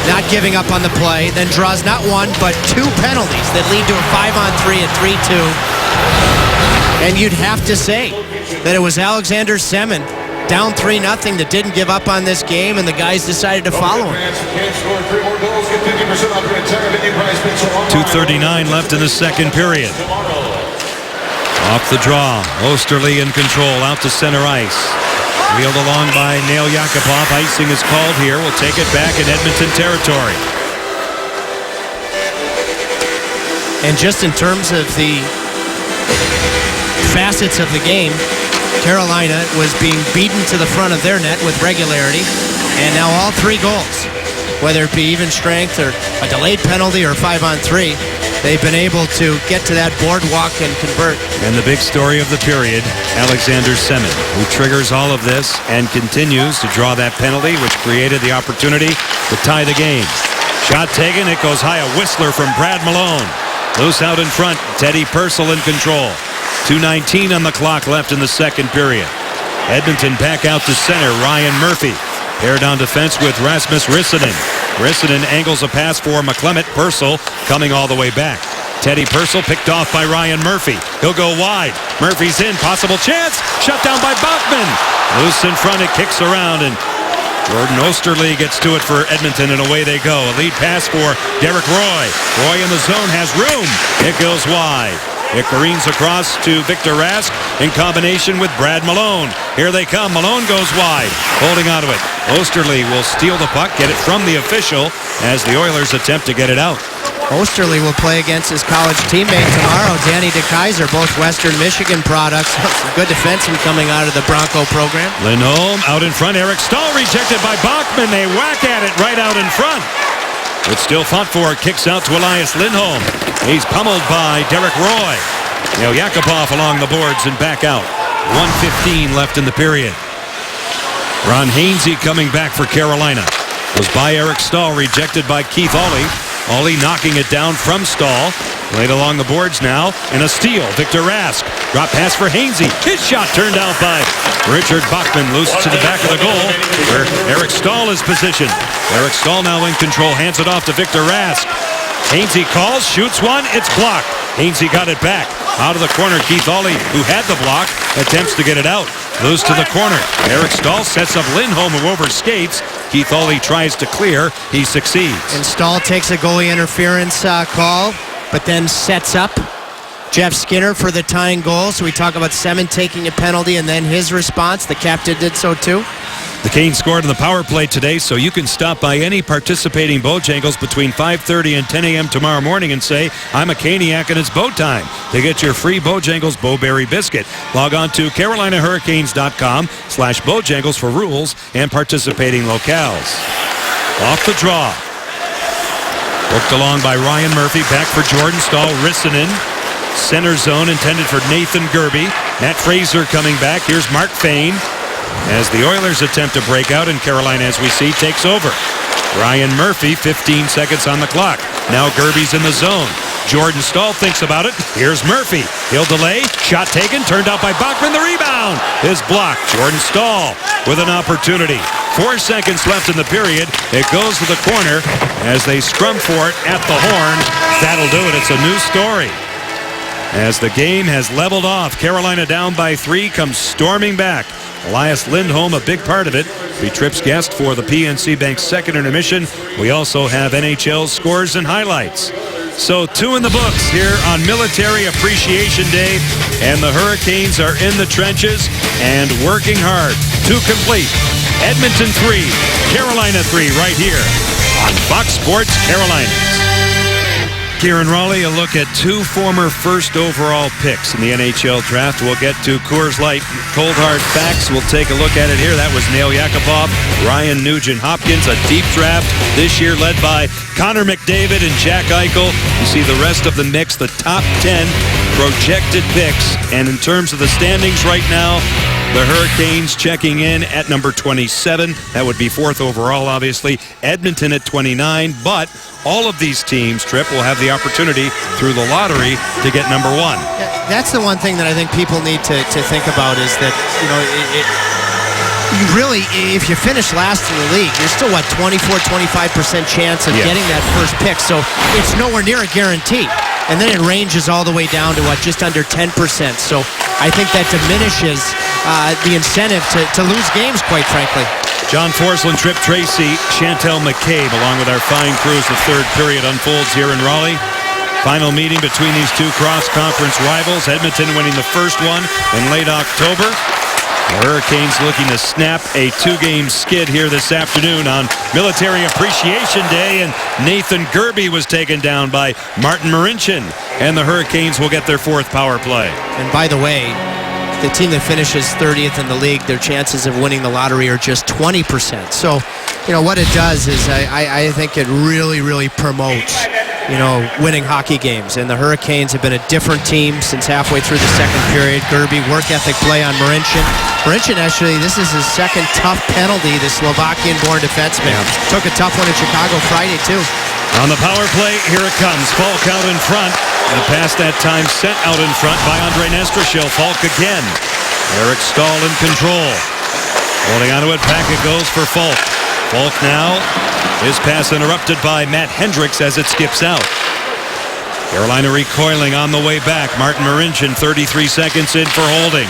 S2: Not giving up on the play. Then draws not 1, but 2 penalties that lead to a 5-on-3 at 3-2. And you'd have to say that it was Alexander Semin, down 3-0, that didn't give up on this game, and the guys decided to follow him.
S1: 2:39 left in the second period. Off the draw, Osterley in control, out to center ice. Wheeled along by Nail Yakupov. Icing is called here. We'll take it back in Edmonton territory.
S2: And just in terms of the facets of the game, Carolina was being beaten to the front of their net with regularity, and now all 3 goals, whether it be even strength or a delayed penalty or 5-on-3, they've been able to get to that boardwalk and convert.
S1: And the big story of the period, Alexander Semin, who triggers all of this and continues to draw that penalty, which created the opportunity to tie the game. Shot taken, it goes high, a whistler from Brad Malone. Loose out in front, Teddy Purcell in control. 2:19 on the clock left in the second period. Edmonton back out to center, Ryan Murphy. Paired on defense with Rasmus Rissanen. Rissanen angles a pass for McClement. Purcell coming all the way back. Teddy Purcell picked off by Ryan Murphy. He'll go wide. Murphy's in, possible chance. Shut down by Bachman. Loose in front, it kicks around, and Jordan Osterley gets to it for Edmonton, and away they go. A lead pass for Derek Roy. Roy in the zone, has room. It goes wide. It careens across to Victor Rask in combination with Brad Malone. Here they come. Malone goes wide, holding onto it. Osterley will steal the puck, get it from the official as the Oilers attempt to get it out.
S2: Osterley will play against his college teammate tomorrow, Danny DeKeyser, both Western Michigan products. Some good defensemen coming out of the Bronco program.
S1: Lindholm out in front. Eric Stahl rejected by Bachman. They whack at it right out in front. It's still fought for. Kicks out to Elias Lindholm. He's pummeled by Derek Roy. Now Yakupov along the boards and back out. 1:15 left in the period. Ron Hainsey coming back for Carolina. Was by Eric Stahl, rejected by Keith Ollie. Ollie knocking it down from Stahl. Laid along the boards now, and a steal. Victor Rask. Drop pass for Hainsey. His shot turned out by Richard Bachman. Loose to the back of the goal, where Eric Stahl is positioned. Eric Stahl now in control. Hands it off to Victor Rask. Hainsey calls, shoots one. It's blocked. Hainsey got it back. Out of the corner, Keith Ollie, who had the block, attempts to get it out. Loose to the corner. Eric Stahl sets up Lindholm, who overskates. Keith Ollie tries to clear. He succeeds.
S2: And Stahl takes a goalie interference call, but then sets up Jeff Skinner for the tying goal. So we talk about Semin taking a penalty and then his response. The captain did so too.
S1: The Canes scored on the power play today, so you can stop by any participating Bojangles between 5:30 and 10 a.m. tomorrow morning and say, I'm a Caniac and it's bow time, to get your free Bojangles Bowberry Biscuit. Log on to CarolinaHurricanes.com/Bojangles for rules and participating locales. Off the draw. Worked along by Ryan Murphy, back for Jordan Stahl. Rissanen. Center zone intended for Nathan Gerby. Matt Fraser coming back. Here's Mark Fane. As the Oilers attempt to break out, and Carolina, as we see, takes over. Ryan Murphy, 15 seconds on the clock. Now Gerby's in the zone. Jordan Stahl thinks about it. Here's Murphy. He'll delay. Shot taken. Turned out by Bachman. The rebound is blocked. Jordan Stahl with an opportunity. 4 seconds left in the period. It goes to the corner as they scrum for it at the horn. That'll do it. It's a new story. As the game has leveled off, Carolina down by 3, comes storming back. Elias Lindholm, a big part of it. Be Tripp's guest for the PNC Bank second intermission. We also have NHL scores and highlights. So 2 in the books here on Military Appreciation Day, and the Hurricanes are in the trenches and working hard to complete Edmonton 3, Carolina 3 right here on Fox Sports Carolinas. Kieran Raleigh, a look at 2 former first overall picks in the NHL draft. We'll get to Coors Light cold hard facts. We'll take a look at it here. That was Nail Yakupov, Ryan Nugent-Hopkins, a deep draft this year led by Connor McDavid and Jack Eichel. You see the rest of the mix, the top 10 projected picks. And in terms of the standings right now, the Hurricanes checking in at number 27. That would be 4th overall, obviously. Edmonton at 29. But all of these teams, Tripp, will have the opportunity through the lottery to get number 1.
S2: That's the one thing that I think people need to think about is that, you know, you really, if you finish last in the league, you're still, 24-25% chance of getting that first pick. So it's nowhere near a guarantee. And then it ranges all the way down to, just under 10%. So I think that diminishes the incentive to lose games, quite frankly.
S1: John Forsland, Tripp Tracy, Chantel McCabe, along with our fine crew as the third period unfolds here in Raleigh. Final meeting between these 2 cross-conference rivals. Edmonton winning the first one in late October. The Hurricanes looking to snap a 2-game skid here this afternoon on Military Appreciation Day, and Nathan Gerbe was taken down by Martin Marincin, and the Hurricanes will get their 4th power play.
S2: And by the way, the team that finishes 30th in the league, their chances of winning the lottery are just 20%. So, what it does is I think it really, really promotes, winning hockey games. And the Hurricanes have been a different team since halfway through the second period. Gerbe, work ethic play on Marincin. Marincin, actually, this is his second tough penalty, the Slovakian-born defenseman. Yeah. Took a tough one in Chicago Friday, too.
S1: On the power play, here it comes. Falk out in front. And a pass that time sent out in front by Andre Nestrashil. Falk again. Eric Staal in control. Holding onto it, back it goes for Falk. Falk now. His pass interrupted by Matt Hendricks as it skips out. Carolina recoiling on the way back. Martin Marincin 33 seconds in for holding.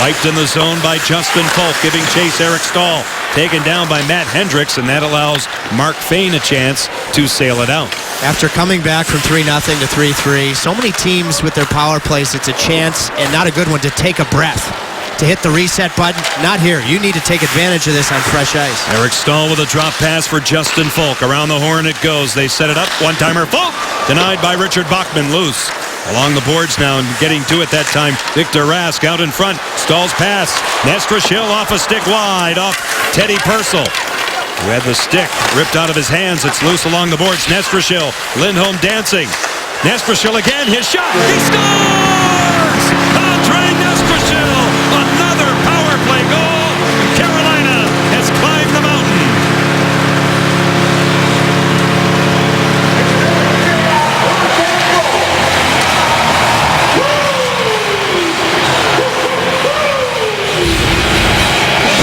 S1: Wiped in the zone by Justin Falk, giving chase Eric Staal. Taken down by Matt Hendricks, and that allows Mark Fane a chance to sail it out.
S2: After coming back from 3-0 to 3-3, so many teams with their power plays, it's a chance, and not a good one, to take a breath, to hit the reset button. Not here. You need to take advantage of this on fresh ice.
S1: Eric Staal with a drop pass for Justin Falk. Around the horn it goes. They set it up. One-timer Falk. Denied by Richard Bachman. Loose. Along the boards now and getting to it that time. Victor Rask out in front. Stahl's pass. Nestrashil off a stick wide off Teddy Purcell, who had the stick ripped out of his hands. It's loose along the boards. Nestrashil. Lindholm dancing. Nestrashil again. His shot. He scores! Andre Nestrashil. Another power play goal. Carolina has climbed the mountain.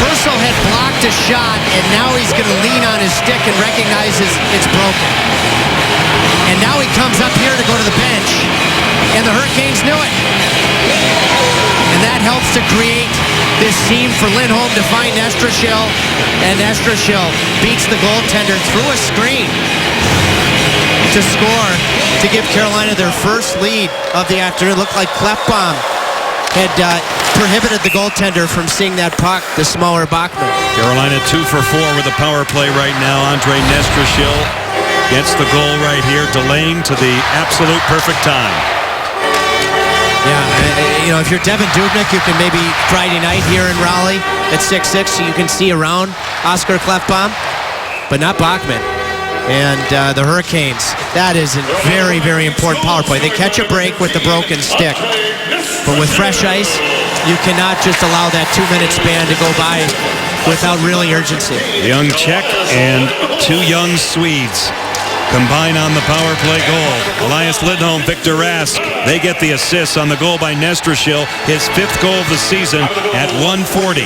S2: Purcell had blocked a shot, and now he's going to lean on his stick and recognizes it's broken. And now he comes up here to go to the bench, and the Hurricanes knew it. And that helps to create this seam for Lindholm to find Nestrashil, and Nestrashil beats the goaltender through a screen to score to give Carolina their first lead of the afternoon. It looked like Klefbom had prohibited the goaltender from seeing that puck, the smaller Bachman.
S1: Carolina 2 for 4 with a power play right now. Andre Nestrashil gets the goal right here, delaying to the absolute perfect time.
S2: Yeah, if you're Devin Dubnyk, you can maybe Friday night here in Raleigh at 6-6, so you can see around Oscar Klefbom, but not Bachman. And the Hurricanes, that is a very, very important power play. They catch a break with the broken stick, but with fresh ice, you cannot just allow that 2-minute span to go by without really urgency.
S1: Young Czech and 2 young Swedes combine on the power play goal. Elias Lindholm, Victor Rask, they get the assists on the goal by Nestrashil, his 5th goal of the season at 1:40.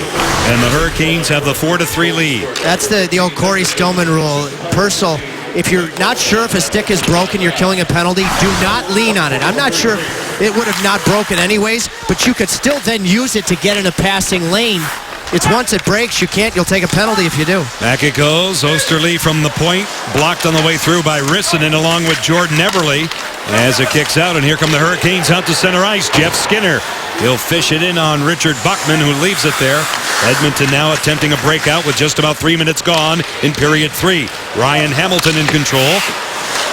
S1: And the Hurricanes have the 4-3 lead.
S2: That's the old Corey Stillman rule. Purcell, if you're not sure if a stick is broken, you're killing a penalty, do not lean on it. I'm not sure it would have not broken anyways, but you could still then use it to get in a passing lane. It's once it breaks, you'll take a penalty if you do.
S1: Back it goes. Osterley from the point, blocked on the way through by Rissanen along with Jordan Eberle as it kicks out, and here come the Hurricanes out to center ice. Jeff Skinner, he'll fish it in on Richard Bachman, who leaves it there. Edmonton now attempting a breakout with just about 3 minutes gone in period 3. Ryan Hamilton in control.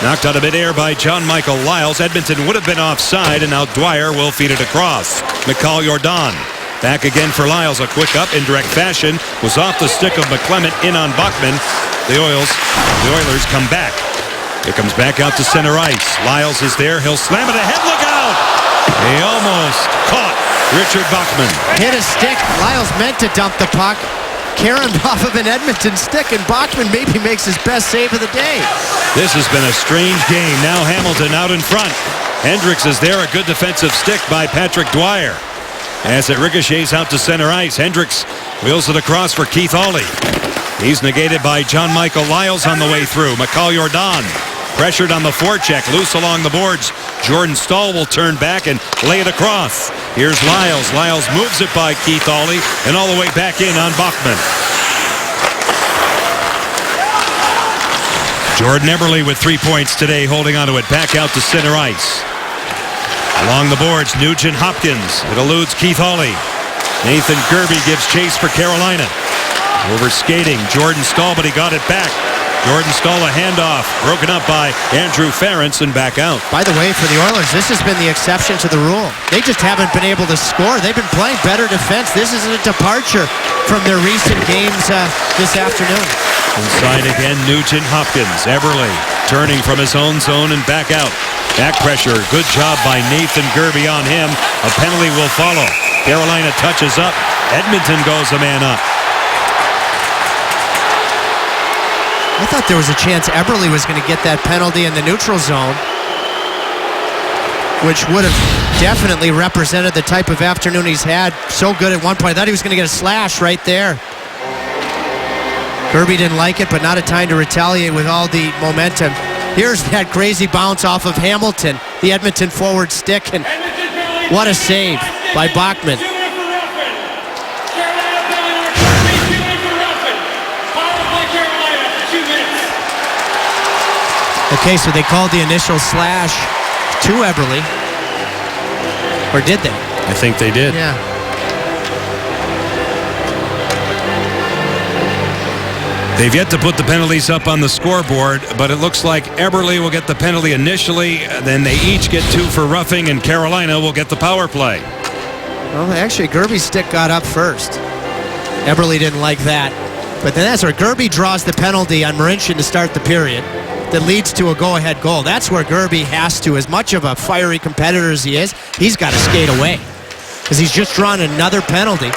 S1: Knocked out of midair by John Michael Lyles. Edmonton would have been offside, and now Dwyer will feed it across. Mikhail Jordan. Back again for Lyles. A quick up, indirect fashion. Was off the stick of McClement, in on Bachman. The Oilers come back. It comes back out to center ice. Lyles is there. He'll slam it ahead. Look out! He almost caught Richard Bachman.
S2: Hit a stick. Lyles meant to dump the puck. Caromed off of an Edmonton stick, and Bachman maybe makes his best save of the day.
S1: This has been a strange game. Now Hamilton out in front. Hendricks is there. A good defensive stick by Patrick Dwyer. As it ricochets out to center ice, Hendricks wheels it across for Keith Hawley. He's negated by John Michael Lyles on the way through. Mikhail Jordan pressured on the forecheck, loose along the boards. Jordan Staal will turn back and lay it across. Here's Lyles. Lyles moves it by Keith Hawley and all the way back in on Bachman. Jordan Eberle with 3 points today, holding onto it. Back out to center ice. Along the boards, Nugent Hopkins. It eludes Keith Hawley. Nathan Gerby gives chase for Carolina. Over skating, Jordan Staal, but he got it back. Jordan Staal, a handoff, broken up by Andrew Ference and back out.
S2: By the way, for the Oilers, this has been the exception to the rule. They just haven't been able to score. They've been playing better defense. This is a departure from their recent games this afternoon.
S1: Inside again, Nugent Hopkins. Eberle turning from his own zone and back out. Back pressure, good job by Nathan Gerby on him. A penalty will follow. Carolina touches up. Edmonton goes a man up.
S2: I thought there was a chance Eberle was going to get that penalty in the neutral zone, which would have definitely represented the type of afternoon he's had. So good at one point. I thought he was going to get a slash right there. Gerby didn't like it, but not a time to retaliate with all the momentum. Here's that crazy bounce off of Hamilton, the Edmonton forward stick, and what a save by Bachman. Okay, so they called the initial slash to Eberle. Or did they?
S1: I think they did.
S2: Yeah.
S1: They've yet to put the penalties up on the scoreboard, but it looks like Eberle will get the penalty initially, then they each get 2 for roughing, and Carolina will get the power play.
S2: Well, actually, Gerby's stick got up first. Eberle didn't like that. But then that's where Gerby draws the penalty on Marincin to start the period that leads to a go-ahead goal. That's where Gerby has to, as much of a fiery competitor as he is, he's got to skate away because he's just drawn another penalty.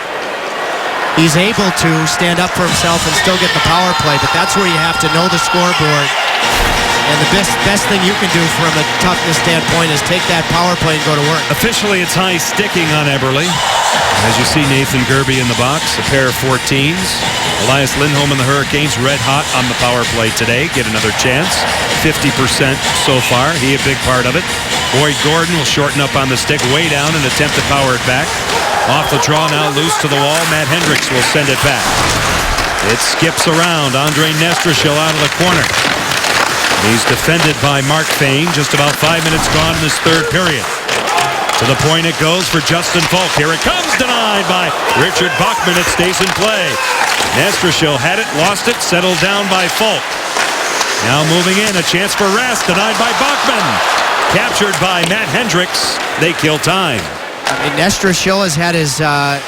S2: He's able to stand up for himself and still get the power play, but that's where you have to know the scoreboard. And the best thing you can do from a toughness standpoint is take that power play and go to work.
S1: Officially, it's high sticking on Eberle. As you see Nathan Gerby in the box, a pair of 14s. Elias Lindholm and the Hurricanes red hot on the power play today. Get another chance. 50% so far. He a big part of it. Boyd Gordon will shorten up on the stick way down and attempt to power it back. Off the draw now, loose to the wall. Matt Hendricks will send it back. It skips around. Andre Nestrashil out of the corner. He's defended by Mark Fane. Just about 5 minutes gone in this third period. To the point it goes for Justin Falk. Here it comes, denied by Richard Bachman. It stays in play. Nestrashil had it, lost it, settled down by Falk. Now moving in, a chance for Rask, denied by Bachman. Captured by Matt Hendricks. They kill time.
S2: Nestrashil has had his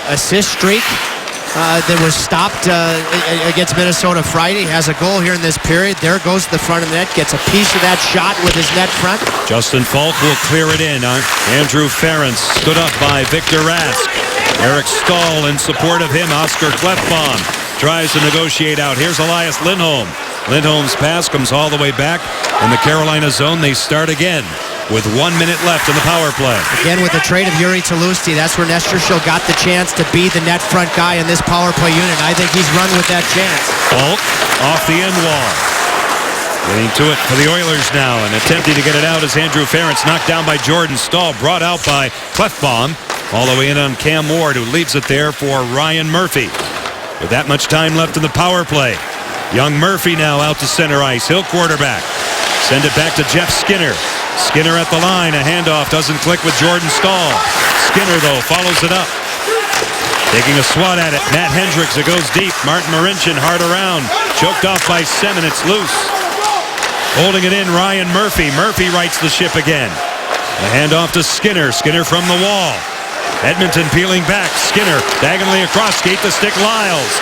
S2: assist streak that was stopped against Minnesota Friday. Has a goal here in this period. There goes to the front of the net. Gets a piece of that shot with his net front.
S1: Justin Falk will clear it in. Andrew Ference stood up by Victor Rask. Eric Staal in support of him. Oscar Klefbom tries to negotiate out. Here's Elias Lindholm. Lindholm's pass comes all the way back. In the Carolina zone, they start again with 1 minute left in the power play.
S2: Again, with the trade of Yuri Tlusty, that's where Nestrashil got the chance to be the net front guy in this power play unit. I think he's run with that chance.
S1: Falk off the end wall. Getting to it for the Oilers now, and attempting to get it out as Andrew Ference knocked down by Jordan Staal, brought out by Klefbom. All the way in on Cam Ward, who leaves it there for Ryan Murphy. With that much time left in the power play. Young Murphy now out to center ice. He'll quarterback. Send it back to Jeff Skinner. Skinner at the line. A handoff doesn't click with Jordan Staal. Skinner, though, follows it up. Taking a swat at it. Matt Hendricks. It goes deep. Martin Marincin hard around. Choked off by Semin. It's loose. Holding it in, Ryan Murphy. Murphy rights the ship again. A handoff to Skinner. Skinner from the wall. Edmonton peeling back. Skinner diagonally across. Skate the stick. Lyles.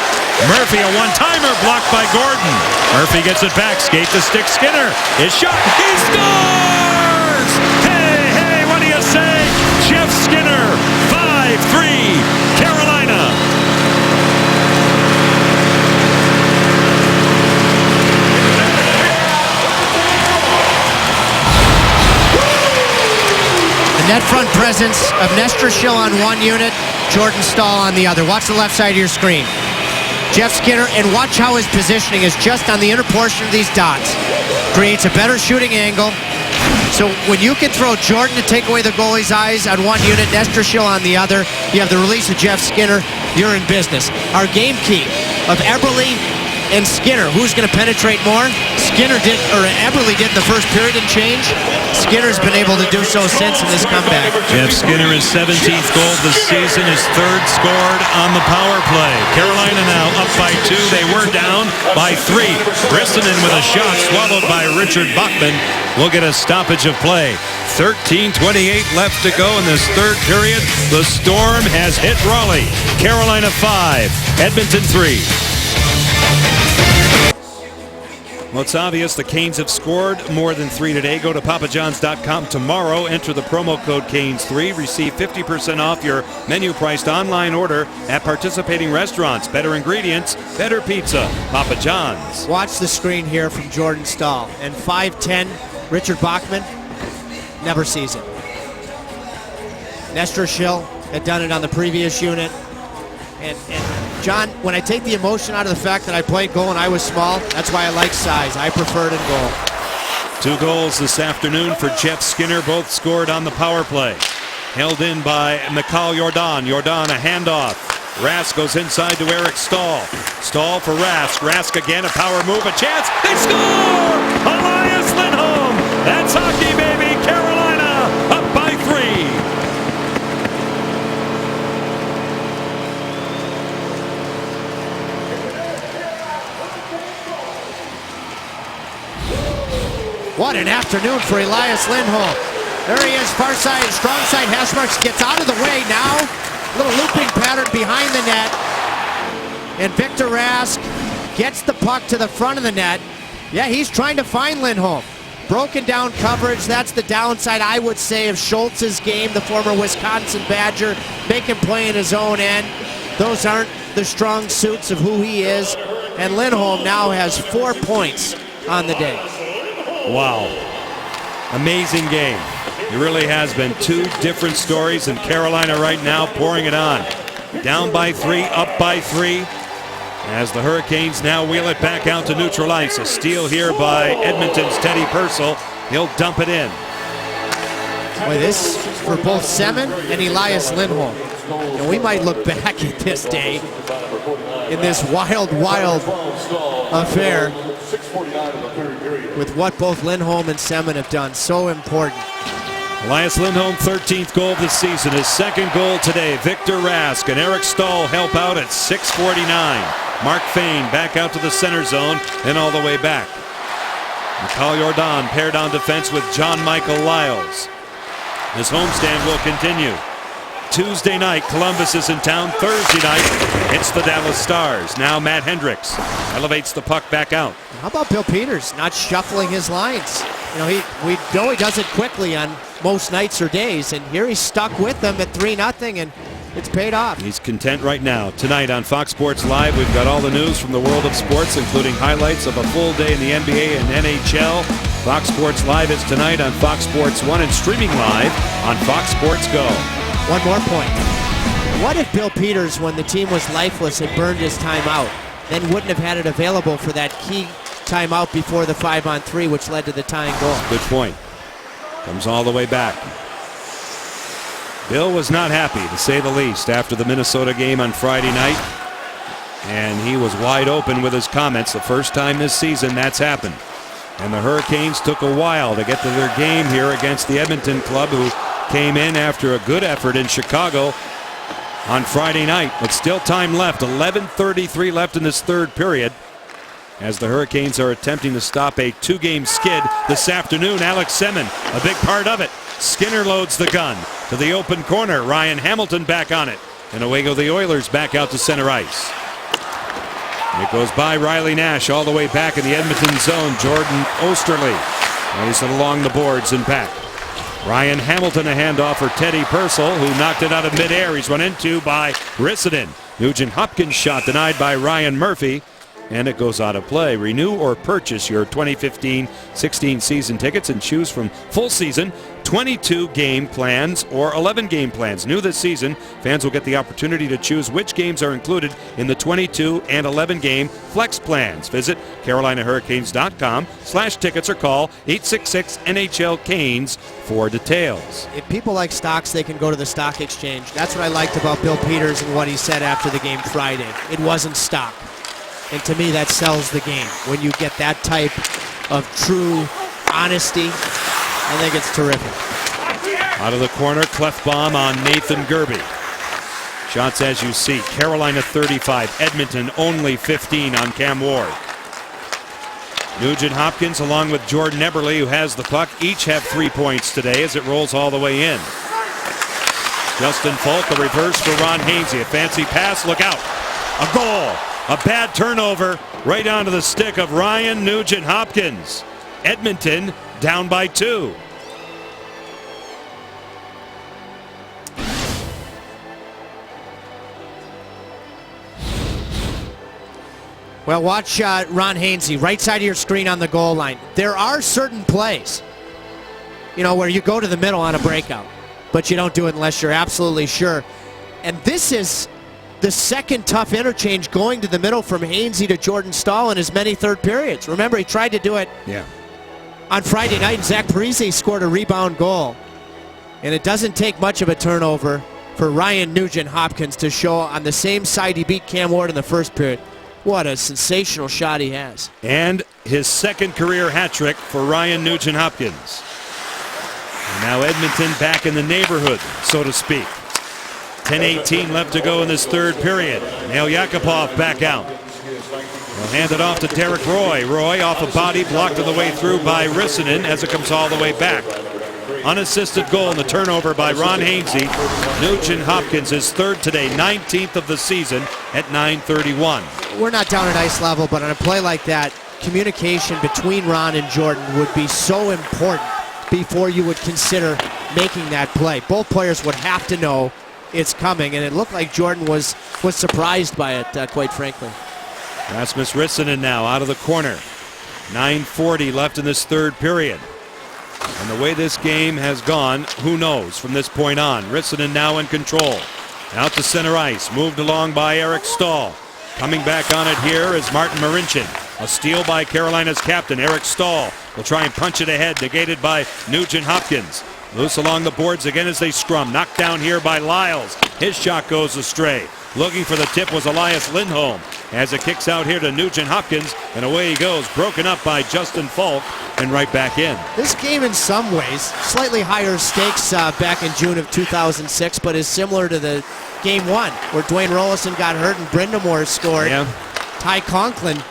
S1: Murphy, a one-timer blocked by Gordon. Murphy gets it back. Skate the stick. Skinner is shot. He scores! Hey, what do you say? Jeff Skinner, 5-3, Carolina.
S2: The net front presence of Nestrashil on one unit, Jordan Staal on the other. Watch the left side of your screen. Jeff Skinner, and watch how his positioning is just on the inner portion of these dots. Creates a better shooting angle. So when you can throw Jordan to take away the goalie's eyes on one unit, Nestrashil on the other, you have the release of Jeff Skinner, you're in business. Our game key of Eberle, and Skinner. Who's going to penetrate more? Skinner did, or Eberle did in the first period and change. Skinner's been able to do so since in this comeback.
S1: Jeff Skinner, his 17th goal this season, his third scored on the power play. Carolina now up by 2. They were down by 3. Rissanen with a shot swallowed by Richard Bachman will get a stoppage of play. 13:28 left to go in this third period. The Storm has hit Raleigh. Carolina 5, Edmonton 3. Well, it's obvious the Canes have scored more than 3 today. Go to papajohns.com tomorrow. Enter the promo code CANES3. Receive 50% off your menu-priced online order at participating restaurants. Better ingredients, better pizza. Papa John's.
S2: Watch the screen here from Jordan Stahl. And 5'10", Richard Bachman never sees it. Nestor Schill had done it on the previous unit. And John, when I take the emotion out of the fact that I played goal and I was small, that's why I like size. I prefer it in goal.
S1: 2 goals this afternoon for Jeff Skinner, both scored on the power play. Held in by Mikhail Jordan. Jordan a handoff. Rask goes inside to Eric Stahl. Stahl for Rask. Rask again, a power move, a chance. They score! Elias Lindholm! That's hockey, baby! Carolina up by 3.
S2: What an afternoon for Elias Lindholm. There he is, far side, strong side, hash marks, gets out of the way now. Little looping pattern behind the net. And Victor Rask gets the puck to the front of the net. Yeah, he's trying to find Lindholm. Broken down coverage, that's the downside, I would say, of Schultz's game, the former Wisconsin Badger, making play in his own end. Those aren't the strong suits of who he is. And Lindholm now has 4 points on the day.
S1: Wow. Amazing game. It really has been 2 different stories, and Carolina right now pouring it on. Down by 3, up by 3. As the Hurricanes now wheel it back out to neutral ice. A steal here by Edmonton's Teddy Purcell. He'll dump it in.
S2: Boy, this for both Semin and Elias Lindholm. And we might look back at this day in this wild, wild affair with what both Lindholm and Semin have done. So important.
S1: Elias Lindholm, 13th goal of the season. His 2nd goal today. Victor Rask and Eric Stahl help out at 6:49. Mark Fane back out to the center zone and all the way back. Mikhail Jordan paired on defense with John Michael Lyles. His homestand will continue. Tuesday night, Columbus is in town. Thursday night, it's the Dallas Stars. Now Matt Hendricks elevates the puck back out.
S2: How about Bill Peters not shuffling his lines? You know, we know he does it quickly on most nights or days, and here he's stuck with them at 3-0, and it's paid off.
S1: He's content right now. Tonight on Fox Sports Live, we've got all the news from the world of sports, including highlights of a full day in the NBA and NHL. Fox Sports Live is tonight on Fox Sports 1 and streaming live on Fox Sports Go.
S2: One more point. What if Bill Peters, when the team was lifeless, had burned his timeout, then wouldn't have had it available for that key timeout before the 5-on-3, which led to the tying goal?
S1: Good point. Comes all the way back. Bill was not happy, to say the least, after the Minnesota game on Friday night. And he was wide open with his comments. The first time this season that's happened. And the Hurricanes took a while to get to their game here against the Edmonton club, who came in after a good effort in Chicago on Friday night. But still time left. 11:33 left in this third period, as the Hurricanes are attempting to stop a 2-game skid this afternoon. Alex Semin, a big part of it. Skinner loads the gun to the open corner. Ryan Hamilton back on it. And away go the Oilers back out to center ice. It goes by Riley Nash all the way back in the Edmonton zone. Jordan Osterley lays it along the boards and back. Ryan Hamilton, a handoff for Teddy Purcell, who knocked it out of midair. He's run into by Rissanen. Nugent Hopkins shot denied by Ryan Murphy. And it goes out of play. Renew or purchase your 2015-16 season tickets and choose from full season, 22 game plans, or 11 game plans. New this season, fans will get the opportunity to choose which games are included in the 22 and 11 game flex plans. Visit CarolinaHurricanes.com/tickets or call 866-NHL-CANES for details.
S2: If people like stocks, they can go to the stock exchange. That's what I liked about Bill Peters and what he said after the game Friday. It wasn't stock. And to me, that sells the game. When you get that type of true honesty, I think it's terrific.
S1: Out of the corner, Clefbaum on Nathan Gerby. Shots as you see, Carolina 35, Edmonton only 15 on Cam Ward. Nugent Hopkins along with Jordan Eberle, who has the puck, each have 3 points today as it rolls all the way in. Justin Falk, a reverse for Ron Hainsey. A fancy pass, look out. A goal. A bad turnover right onto the stick of Ryan Nugent Hopkins. Edmonton down by 2.
S2: Well, watch Ron Hainsey, right side of your screen on the goal line. There are certain plays, where you go to the middle on a breakout, but you don't do it unless you're absolutely sure. And this is the second tough interchange going to the middle from Hainsey to Jordan Staal in as many third periods. Remember, he tried to do it on Friday night, and Zach Parise scored a rebound goal. And it doesn't take much of a turnover for Ryan Nugent Hopkins to show on the same side he beat Cam Ward in the first period. What a sensational shot he has.
S1: And his second career hat trick for Ryan Nugent Hopkins. And now Edmonton back in the neighborhood, so to speak. 10:18 left to go in this third period. Nail Yakupov back out. They'll hand it off to Derek Roy. Roy off a body, blocked on the way through by Rissanen as it comes all the way back. Unassisted goal in the turnover by Ron Hainsey. Nugent Hopkins, his third today, 19th of the season at 9:31.
S2: We're not down at ice level, but on a play like that, communication between Ron and Jordan would be so important before you would consider making that play. Both players would have to know it's coming, and it looked like Jordan was surprised by it, quite frankly.
S1: Rasmus Rissanen now out of the corner. 9:40 left in this third period. And the way this game has gone, who knows from this point on. Rissanen now in control. Out to center ice, moved along by Eric Staal. Coming back on it here is Martin Marincin. A steal by Carolina's captain, Eric Staal. Will try and punch it ahead, negated by Nugent Hopkins. Loose along the boards again as they scrum. Knocked down here by Lyles. His shot goes astray. Looking for the tip was Elias Lindholm. As it kicks out here to Nugent Hopkins, and away he goes. Broken up by Justin Falk, and right back in.
S2: This game in some ways, slightly higher stakes back in June of 2006, but is similar to the game one, where Dwayne Rollison got hurt and Brindamore scored.
S1: Yeah.
S2: Ty Conklin,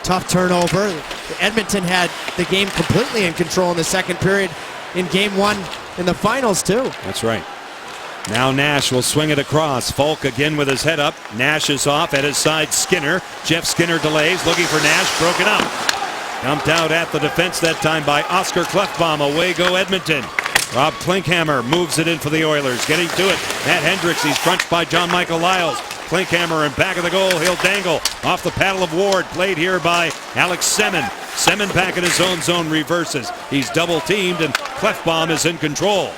S2: tough turnover. Edmonton had the game completely in control in the second period in game one in the finals too.
S1: That's right. Now Nash will swing it across. Falk again with his head up. Nash is off at his side. Skinner. Jeff Skinner delays, looking for Nash. Broken up. Dumped out at the defense that time by Oscar Clefbaum. Away go Edmonton. Rob Klinkhammer moves it in for the Oilers. Getting to it. Matt Hendricks. He's crunched by John Michael Lyles. Klinkhammer in back of the goal. He'll dangle off the paddle of Ward. Played here by Alex Semin. Semin back in his own zone, reverses. He's double teamed, and Clefbaum is in control.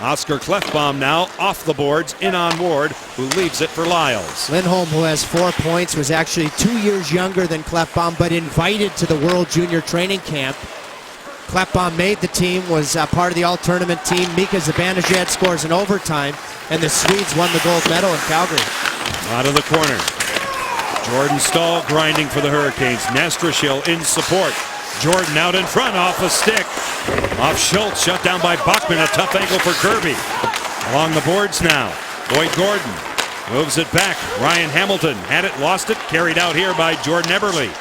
S1: Oscar Clefbaum now off the boards, in on Ward, who leaves it for Lyles.
S2: Lindholm, who has 4 points, was actually 2 years younger than Clefbaum, but invited to the World Junior Training Camp. Clefbaum made the team, was part of the all-tournament team. Mika Zibanejad scores in overtime, and the Swedes won the gold medal in Calgary.
S1: Out of the corner. Jordan Staal grinding for the Hurricanes. Nestrashil in support. Jordan out in front off a stick. Off Schultz, shut down by Bachman. A tough angle for Kirby. Along the boards now. Boyd Gordon moves it back. Ryan Hamilton had it, lost it. Carried out here by Jordan Eberle.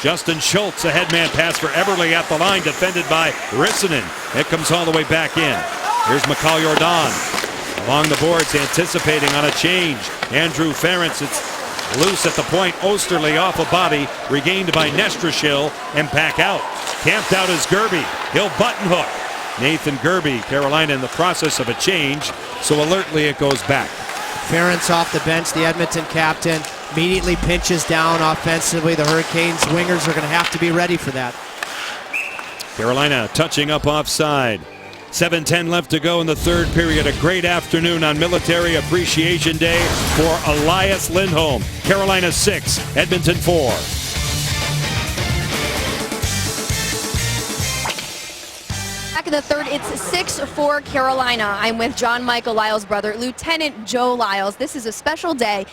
S1: Justin Schultz, a headman pass for Eberle at the line, defended by Rissanen. It comes all the way back in. Here's Mikhail Jordan. Along the boards, anticipating on a change. Andrew Ferentz, it's loose at the point. Osterley off a body, regained by Nestrashil, and back out. Camped out is Gerby. He'll button hook. Nathan Gerby, Carolina in the process of a change, so alertly it goes back.
S2: Ferentz off the bench, the Edmonton captain, immediately pinches down offensively. The Hurricanes wingers are going to have to be ready for that.
S1: Carolina touching up offside. 7:10 left to go in the third period. A great afternoon on Military Appreciation Day for Elias Lindholm. Carolina 6, Edmonton 4.
S7: Back in the third. It's 6-4 Carolina. I'm with John Michael Lyles' brother, Lieutenant Joe Lyles. This is a special day,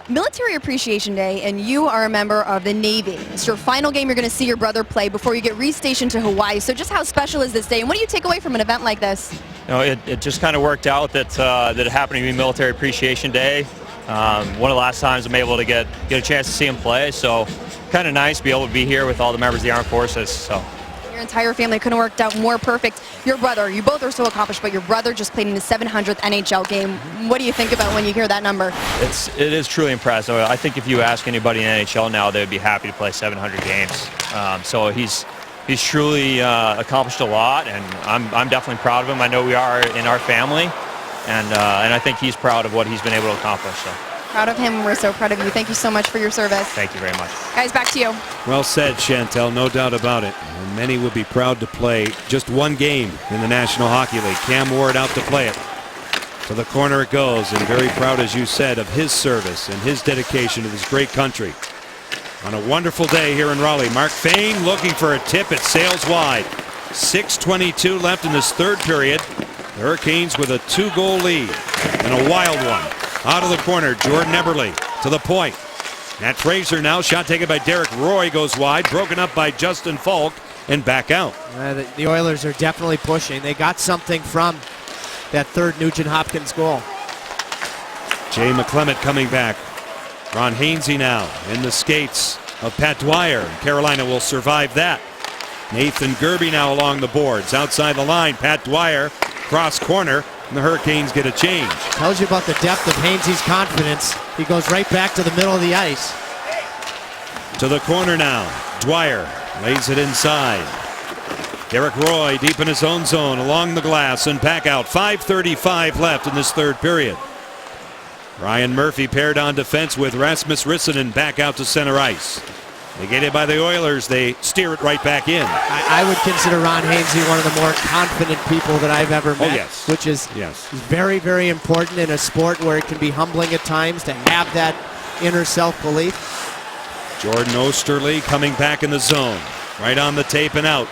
S7: Military Appreciation Day, and you are a member of the Navy. It's your final game you're going to see your brother play before you get restationed to Hawaii. So just how special is this day, and what do you take away from an event like this?
S9: You know, it just kind of worked out that that it happened to be Military Appreciation Day. One of the last times I'm able to get a chance to see him play, so kind of nice to be able to be here with all the members of the Armed Forces. So.
S7: Your entire family couldn't have worked out more perfect. Your brother, you both are so accomplished, but your brother just played in his 700th NHL game. What do you think about when you hear that number?
S9: It is truly impressive. I think if you ask anybody in NHL now, they would be happy to play 700 games. So he's truly accomplished a lot, and I'm definitely proud of him. I know we are in our family, and I think he's proud of what he's been able to accomplish. So.
S7: Proud of him. We're so proud of you. Thank you so much for your service.
S9: Thank you very much.
S7: Guys, back to you.
S1: Well said, Chantel, no doubt about it. And many would be proud to play just one game in the National Hockey League. Cam Ward out to play it. To the corner it goes, and very proud, as you said, of his service and his dedication to this great country. On a wonderful day here in Raleigh, Mark Fane looking for a tip. It sails wide. 6:22 left in this third period. The Hurricanes with a 2-goal lead, and a wild one. Out of the corner, Jordan Eberle to the point. Matt Fraser now, shot taken by Derek Roy, goes wide, broken up by Justin Falk, and back out.
S2: The Oilers are definitely pushing. They got something from that third Nugent-Hopkins goal.
S1: Jay McClement coming back. Ron Hainsey now in the skates of Pat Dwyer. Carolina will survive that. Nathan Gerby now along the boards. Outside the line, Pat Dwyer, cross corner, and the Hurricanes get a change.
S2: Tells you about the depth of Hainsey's confidence. He goes right back to the middle of the ice.
S1: To the corner now. Dwyer lays it inside. Derek Roy deep in his own zone along the glass and back out. 5:35 left in this third period. Ryan Murphy paired on defense with Rasmus Rissanen back out to center ice. Negated by the Oilers, they steer it right back in.
S2: I would consider Ron Hainsey one of the more confident people that I've ever met.
S1: Oh, yes.
S2: Which is very, very important in a sport where it can be humbling at times to have that inner self-belief.
S1: Jordan Osterley coming back in the zone. Right on the tape and out.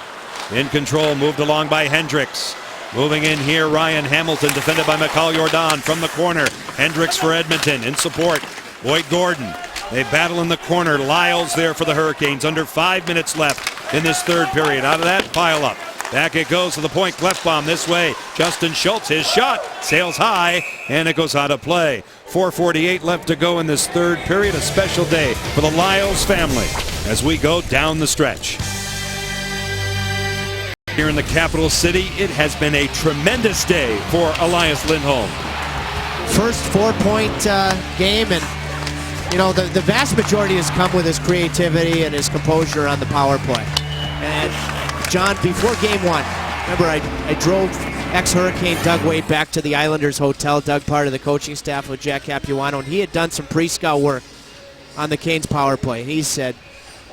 S1: In control, moved along by Hendricks. Moving in here, Ryan Hamilton, defended by Mikhail Jordan from the corner. Hendricks for Edmonton in support. Boyd Gordon. They battle in the corner. Lyles there for the Hurricanes. Under 5 minutes left in this third period. Out of that pile up. Back it goes to the point. Clefbaum this way. Justin Schultz, his shot sails high, and it goes out of play. 4:48 left to go in this third period. A special day for the Lyles family as we go down the stretch. Here in the capital city, it has been a tremendous day for Elias Lindholm.
S2: First 4-point game, and you know, the vast majority has come with his creativity and his composure on the power play. And John, before game one, remember I drove ex-Hurricane Doug Wade back to the Islanders Hotel. Doug, part of the coaching staff with Jack Capuano, and he had done some pre-scout work on the Canes power play. And he said,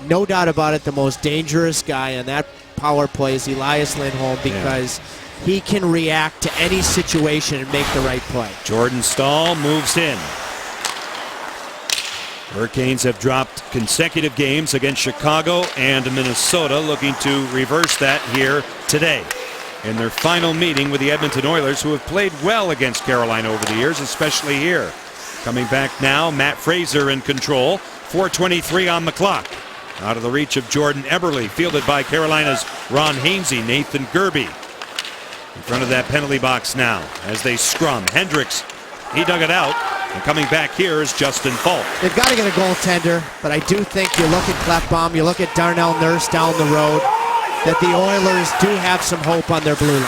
S2: no doubt about it, the most dangerous guy on that power play is Elias Lindholm, because he can react to any situation and make the right play.
S1: Jordan Staal moves in. Hurricanes have dropped consecutive games against Chicago and Minnesota, looking to reverse that here today in their final meeting with the Edmonton Oilers, who have played well against Carolina over the years, especially here. Coming back now, Matt Fraser in control. 4:23 on the clock. Out of the reach of Jordan Eberle, fielded by Carolina's Ron Hainsey. Nathan Gerby in front of that penalty box now as they scrum. Hendricks, he dug it out. And coming back here is Justin Falk.
S2: They've got to get a goaltender, but I do think you look at Clefbaum, you look at Darnell Nurse down the road, that the Oilers do have some hope on their blue line.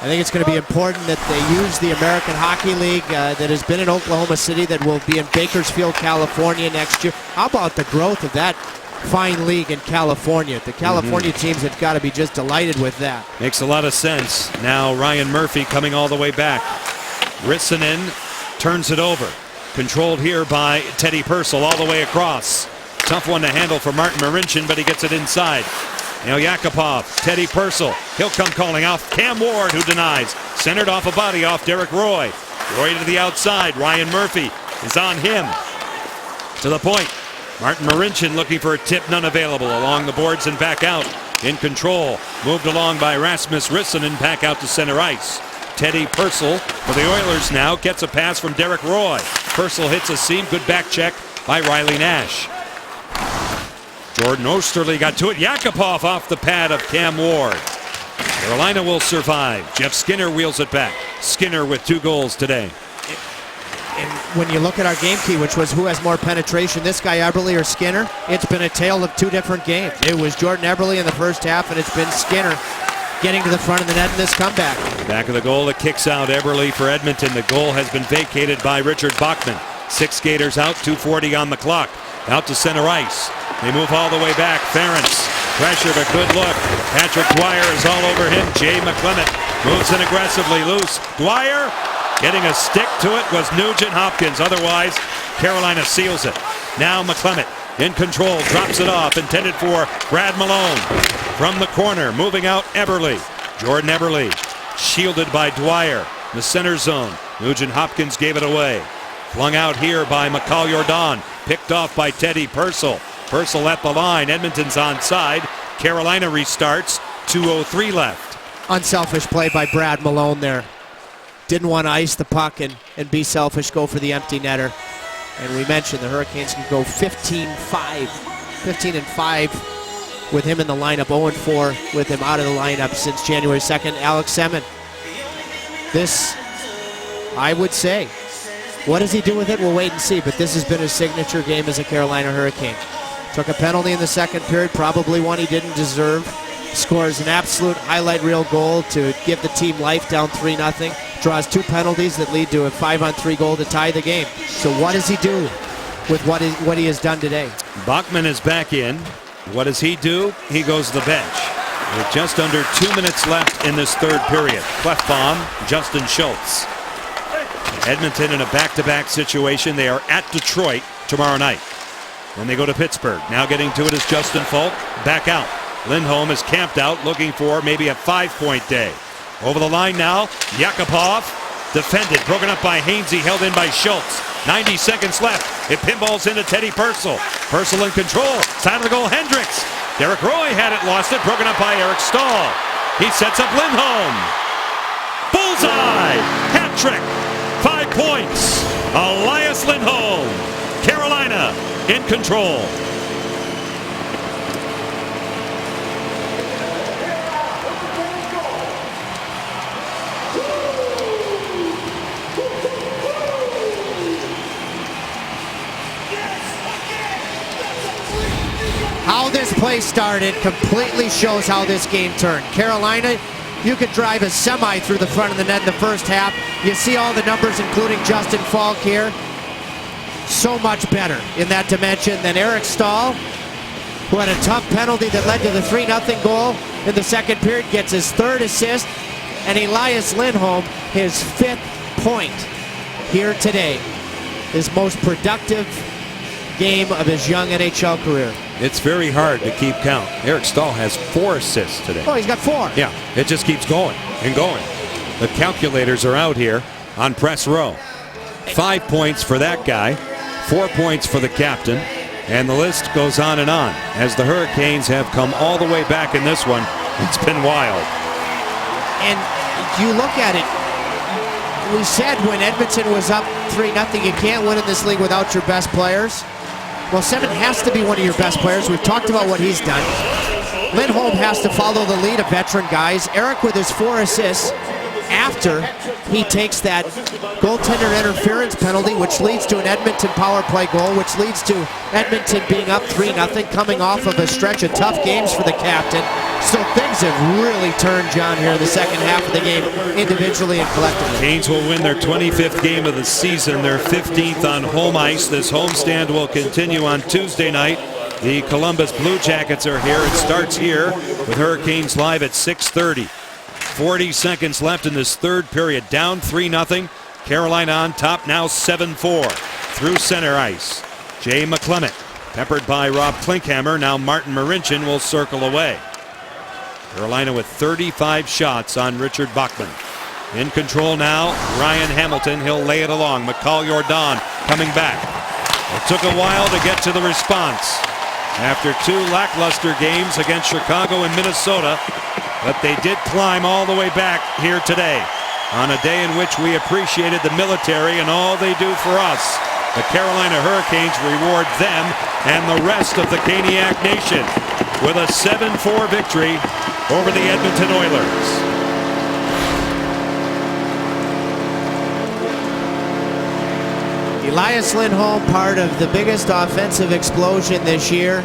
S2: I think it's going to be important that they use the American Hockey League that has been in Oklahoma City, that will be in Bakersfield, California next year. How about the growth of that fine league in California? The California teams have got to be just delighted with that.
S1: Makes a lot of sense. Now Ryan Murphy coming all the way back. Rissanen turns it over. Controlled here by Teddy Purcell all the way across. Tough one to handle for Martin Marincin, but he gets it inside. Now Yakupov, Teddy Purcell. He'll come calling off Cam Ward, who denies. Centered off a body off Derek Roy. Roy to the outside. Ryan Murphy is on him. To the point. Martin Marincin looking for a tip, none available. Along the boards and back out. in control. Moved along by Rasmus Rissanen back out to center ice. Teddy Purcell for the Oilers now gets a pass from Derek Roy. Purcell hits a seam. Good back check by Riley Nash. Jordan Osterley got to it. Yakupov off the pad of Cam Ward. Carolina will survive. Jeff Skinner wheels it back. Skinner with 2 goals today.
S2: And when you look at our game key, which was who has more penetration, this guy Eberle or Skinner, it's been a tale of 2 different games. It was Jordan Eberle in the first half, and it's been Skinner getting to the front of the net in this comeback.
S1: Back of the goal that kicks out Eberle for Edmonton. The goal has been vacated by Richard Bachman. 6 skaters out, 2:40 on the clock. Out to center ice. They move all the way back. Ferentz, pressure, but good look. Patrick Dwyer is all over him. Jay McClement moves in aggressively loose. Dwyer getting a stick to it was Nugent Hopkins. Otherwise, Carolina seals it. Now McClement in control, drops it off, intended for Brad Malone. From the corner, moving out Eberle. Jordan Eberle, shielded by Dwyer. The center zone. Nugent Hopkins gave it away. Flung out here by McCall Jordan. Picked off by Teddy Purcell. Purcell at the line. Edmonton's onside. Carolina restarts. 2:03 left.
S2: Unselfish play by Brad Malone there. Didn't want to ice the puck and be selfish, go for the empty netter. And we mentioned the Hurricanes can go 15-5. 15-5 with him in the lineup. 0-4 with him out of the lineup since January 2nd. Alex Semin. This, I would say, what does he do with it? We'll wait and see. But this has been his signature game as a Carolina Hurricane. Took a penalty in the second period, probably one he didn't deserve. Scores an absolute highlight reel goal to give the team life, down 3-0. Draws 2 penalties that lead to a 5-on-3 goal to tie the game. So what does he do with what he has done today?
S1: Bachman is back in. What does he do? He goes to the bench. With just under 2 minutes left in this third period. Clefbaum, Justin Schultz. Edmonton in a back-to-back situation. They are at Detroit tomorrow night. Then they go to Pittsburgh. Now getting to it is Justin Falk. Back out. Lindholm is camped out looking for maybe a 5-point day. Over the line now. Yakupov defended. Broken up by Hainsey. Held in by Schultz. 90 seconds left. It pinballs into Teddy Purcell. Purcell in control. Side of the goal, Hendricks. Derek Roy had it, lost it. Broken up by Eric Stahl. He sets up Lindholm. Bullseye. Hat trick. 5 points. Elias Lindholm. Carolina in control.
S2: How this play started completely shows how this game turned. Carolina, you could drive a semi through the front of the net in the first half. You see all the numbers, including Justin Falk here. So much better in that dimension than Eric Stahl, who had a tough penalty that led to the 3-0 goal in the second period, gets his 3rd assist, and Elias Lindholm, his 5th point here today. His most productive game of his young NHL career.
S1: It's very hard to keep count. Eric Stahl has 4 assists today.
S2: Oh, he's got 4.
S1: Yeah, it just keeps going and going. The calculators are out here on press row. 5 points for that guy, 4 points for the captain, and the list goes on as the Hurricanes have come all the way back in this one. It's been wild.
S2: And you look at it, we said when Edmonton was up 3-0, you can't win in this league without your best players. Well, Semin has to be one of your best players. We've talked about what he's done. Lindholm has to follow the lead of veteran guys. Eric with his 4 assists after he takes that goaltender interference penalty, which leads to an Edmonton power play goal, which leads to Edmonton being up 3-0, coming off of a stretch of tough games for the captain. So things have really turned, John, here in the second half of the game, individually and collectively.
S1: Canes will win their 25th game of the season, their 15th on home ice. This homestand will continue on Tuesday night. The Columbus Blue Jackets are here. It starts here with Hurricanes live at 6:30. 40 seconds left in this third period. Down 3-0. Carolina on top now 7-4. Through center ice. Jay McClement, peppered by Rob Klinkhammer. Now Martin Marincin will circle away. Carolina with 35 shots on Richard Bachman. In control now, Ryan Hamilton. He'll lay it along. McCall Jordan coming back. It took a while to get to the response. after 2 lackluster games against Chicago and Minnesota. But they did climb all the way back here today on a day in which we appreciated the military and all they do for us. The Carolina Hurricanes reward them and the rest of the Caniac Nation with a 7-4 victory over the Edmonton Oilers.
S2: Elias Lindholm, part of the biggest offensive explosion this year.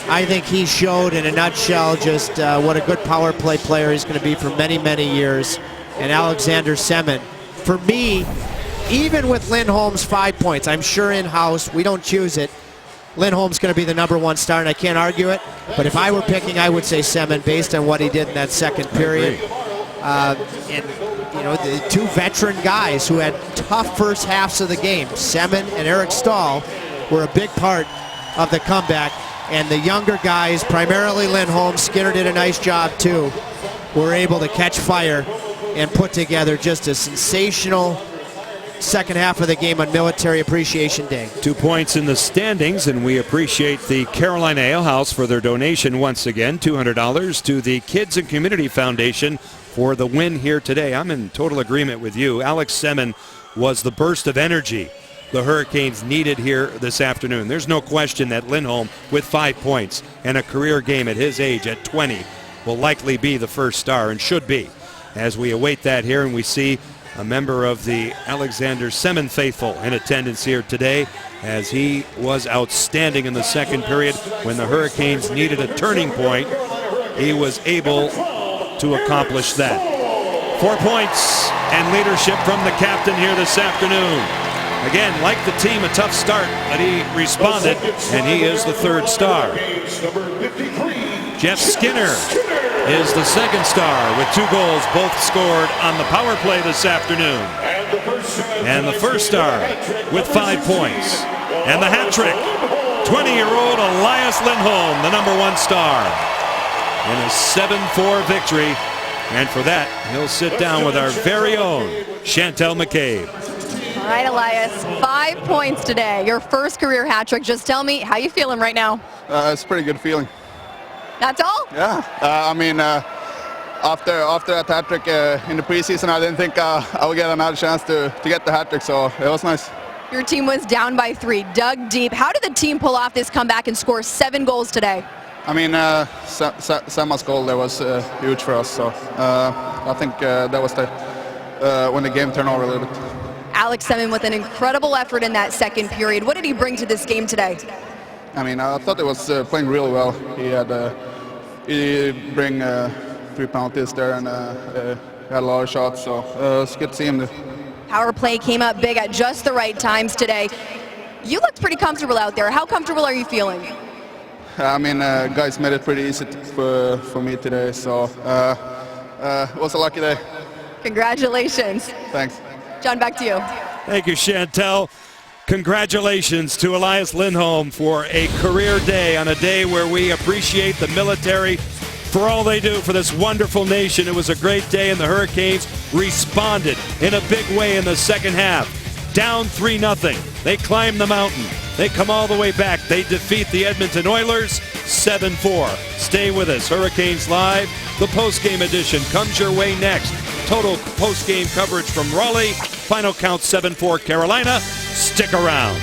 S2: I think he showed in a nutshell just what a good power play player he's going to be for many, many years. And Alexander Semin, for me, even with Lindholm's 5 points, I'm sure in-house, we don't choose it, Lindholm's going to be the #1 star, and I can't argue it. But if I were picking, I would say Semin based on what he did in that second period. And you know, the 2 veteran guys who had tough first halves of the game, Semin and Eric Stahl, were a big part of the comeback. And the younger guys, primarily Lindholm, Skinner did a nice job too, were able to catch fire and put together just a sensational second half of the game on Military Appreciation Day.
S1: 2 points in the standings, and we appreciate the Carolina Ale House for their donation once again, $200 to the Kids and Community Foundation for the win here today. I'm in total agreement with you. Alex Semin was the burst of energy the Hurricanes needed here this afternoon. There's no question that Lindholm, with 5 points and a career game at his age at 20, will likely be the first star, and should be, as we await that here and we see a member of the Alexander Semin faithful in attendance here today, as he was outstanding in the second period when the Hurricanes needed a turning point. He was able to accomplish that. 4 points and leadership from the captain here this afternoon. Again, like the team, a tough start, but he responded, and he is the 3rd star. Jeff Skinner is the 2nd star with 2 goals, both scored on the power play this afternoon. And the 1st star with 5 points. And the hat trick, 20-year-old Elias Lindholm, the #1 star, in a 7-4 victory. And for that, he'll sit down with our very own Chantel McCabe.
S7: All right, Elias, 5 points today, your first career hat trick. Just tell me, how you feeling right now?
S10: It's a pretty good feeling.
S7: That's all?
S10: Yeah, I mean, after that hat trick in the preseason, I didn't think I would get another chance to get the hat trick, so it was nice.
S7: Your team was down by 3, dug deep. How did the team pull off this comeback and score 7 goals today?
S10: I mean, Sama's goal there was huge for us, so I think that was when the game turned over a little bit.
S7: Alex Semin with an incredible effort in that second period. What did he bring to this game today?
S10: I mean, I thought he was playing really well. He bring 3 penalties there and had a lot of shots, so it's good to see him.
S7: Power play came up big at just the right times today. You looked pretty comfortable out there. How comfortable are you feeling?
S10: I mean, guys made it pretty easy for me today, so it was a lucky day.
S7: Congratulations.
S10: Thanks.
S7: John, back to you.
S1: Thank you, Chantel. Congratulations to Elias Lindholm for a career day, on a day where we appreciate the military for all they do for this wonderful nation. It was a great day, and the Hurricanes responded in a big way in the second half. Down 3-0. They climb the mountain. They come all the way back. They defeat the Edmonton Oilers 7-4. Stay with us. Hurricanes Live, the post-game edition, comes your way next. Total post-game coverage from Raleigh. Final count 7-4 Carolina. Stick around.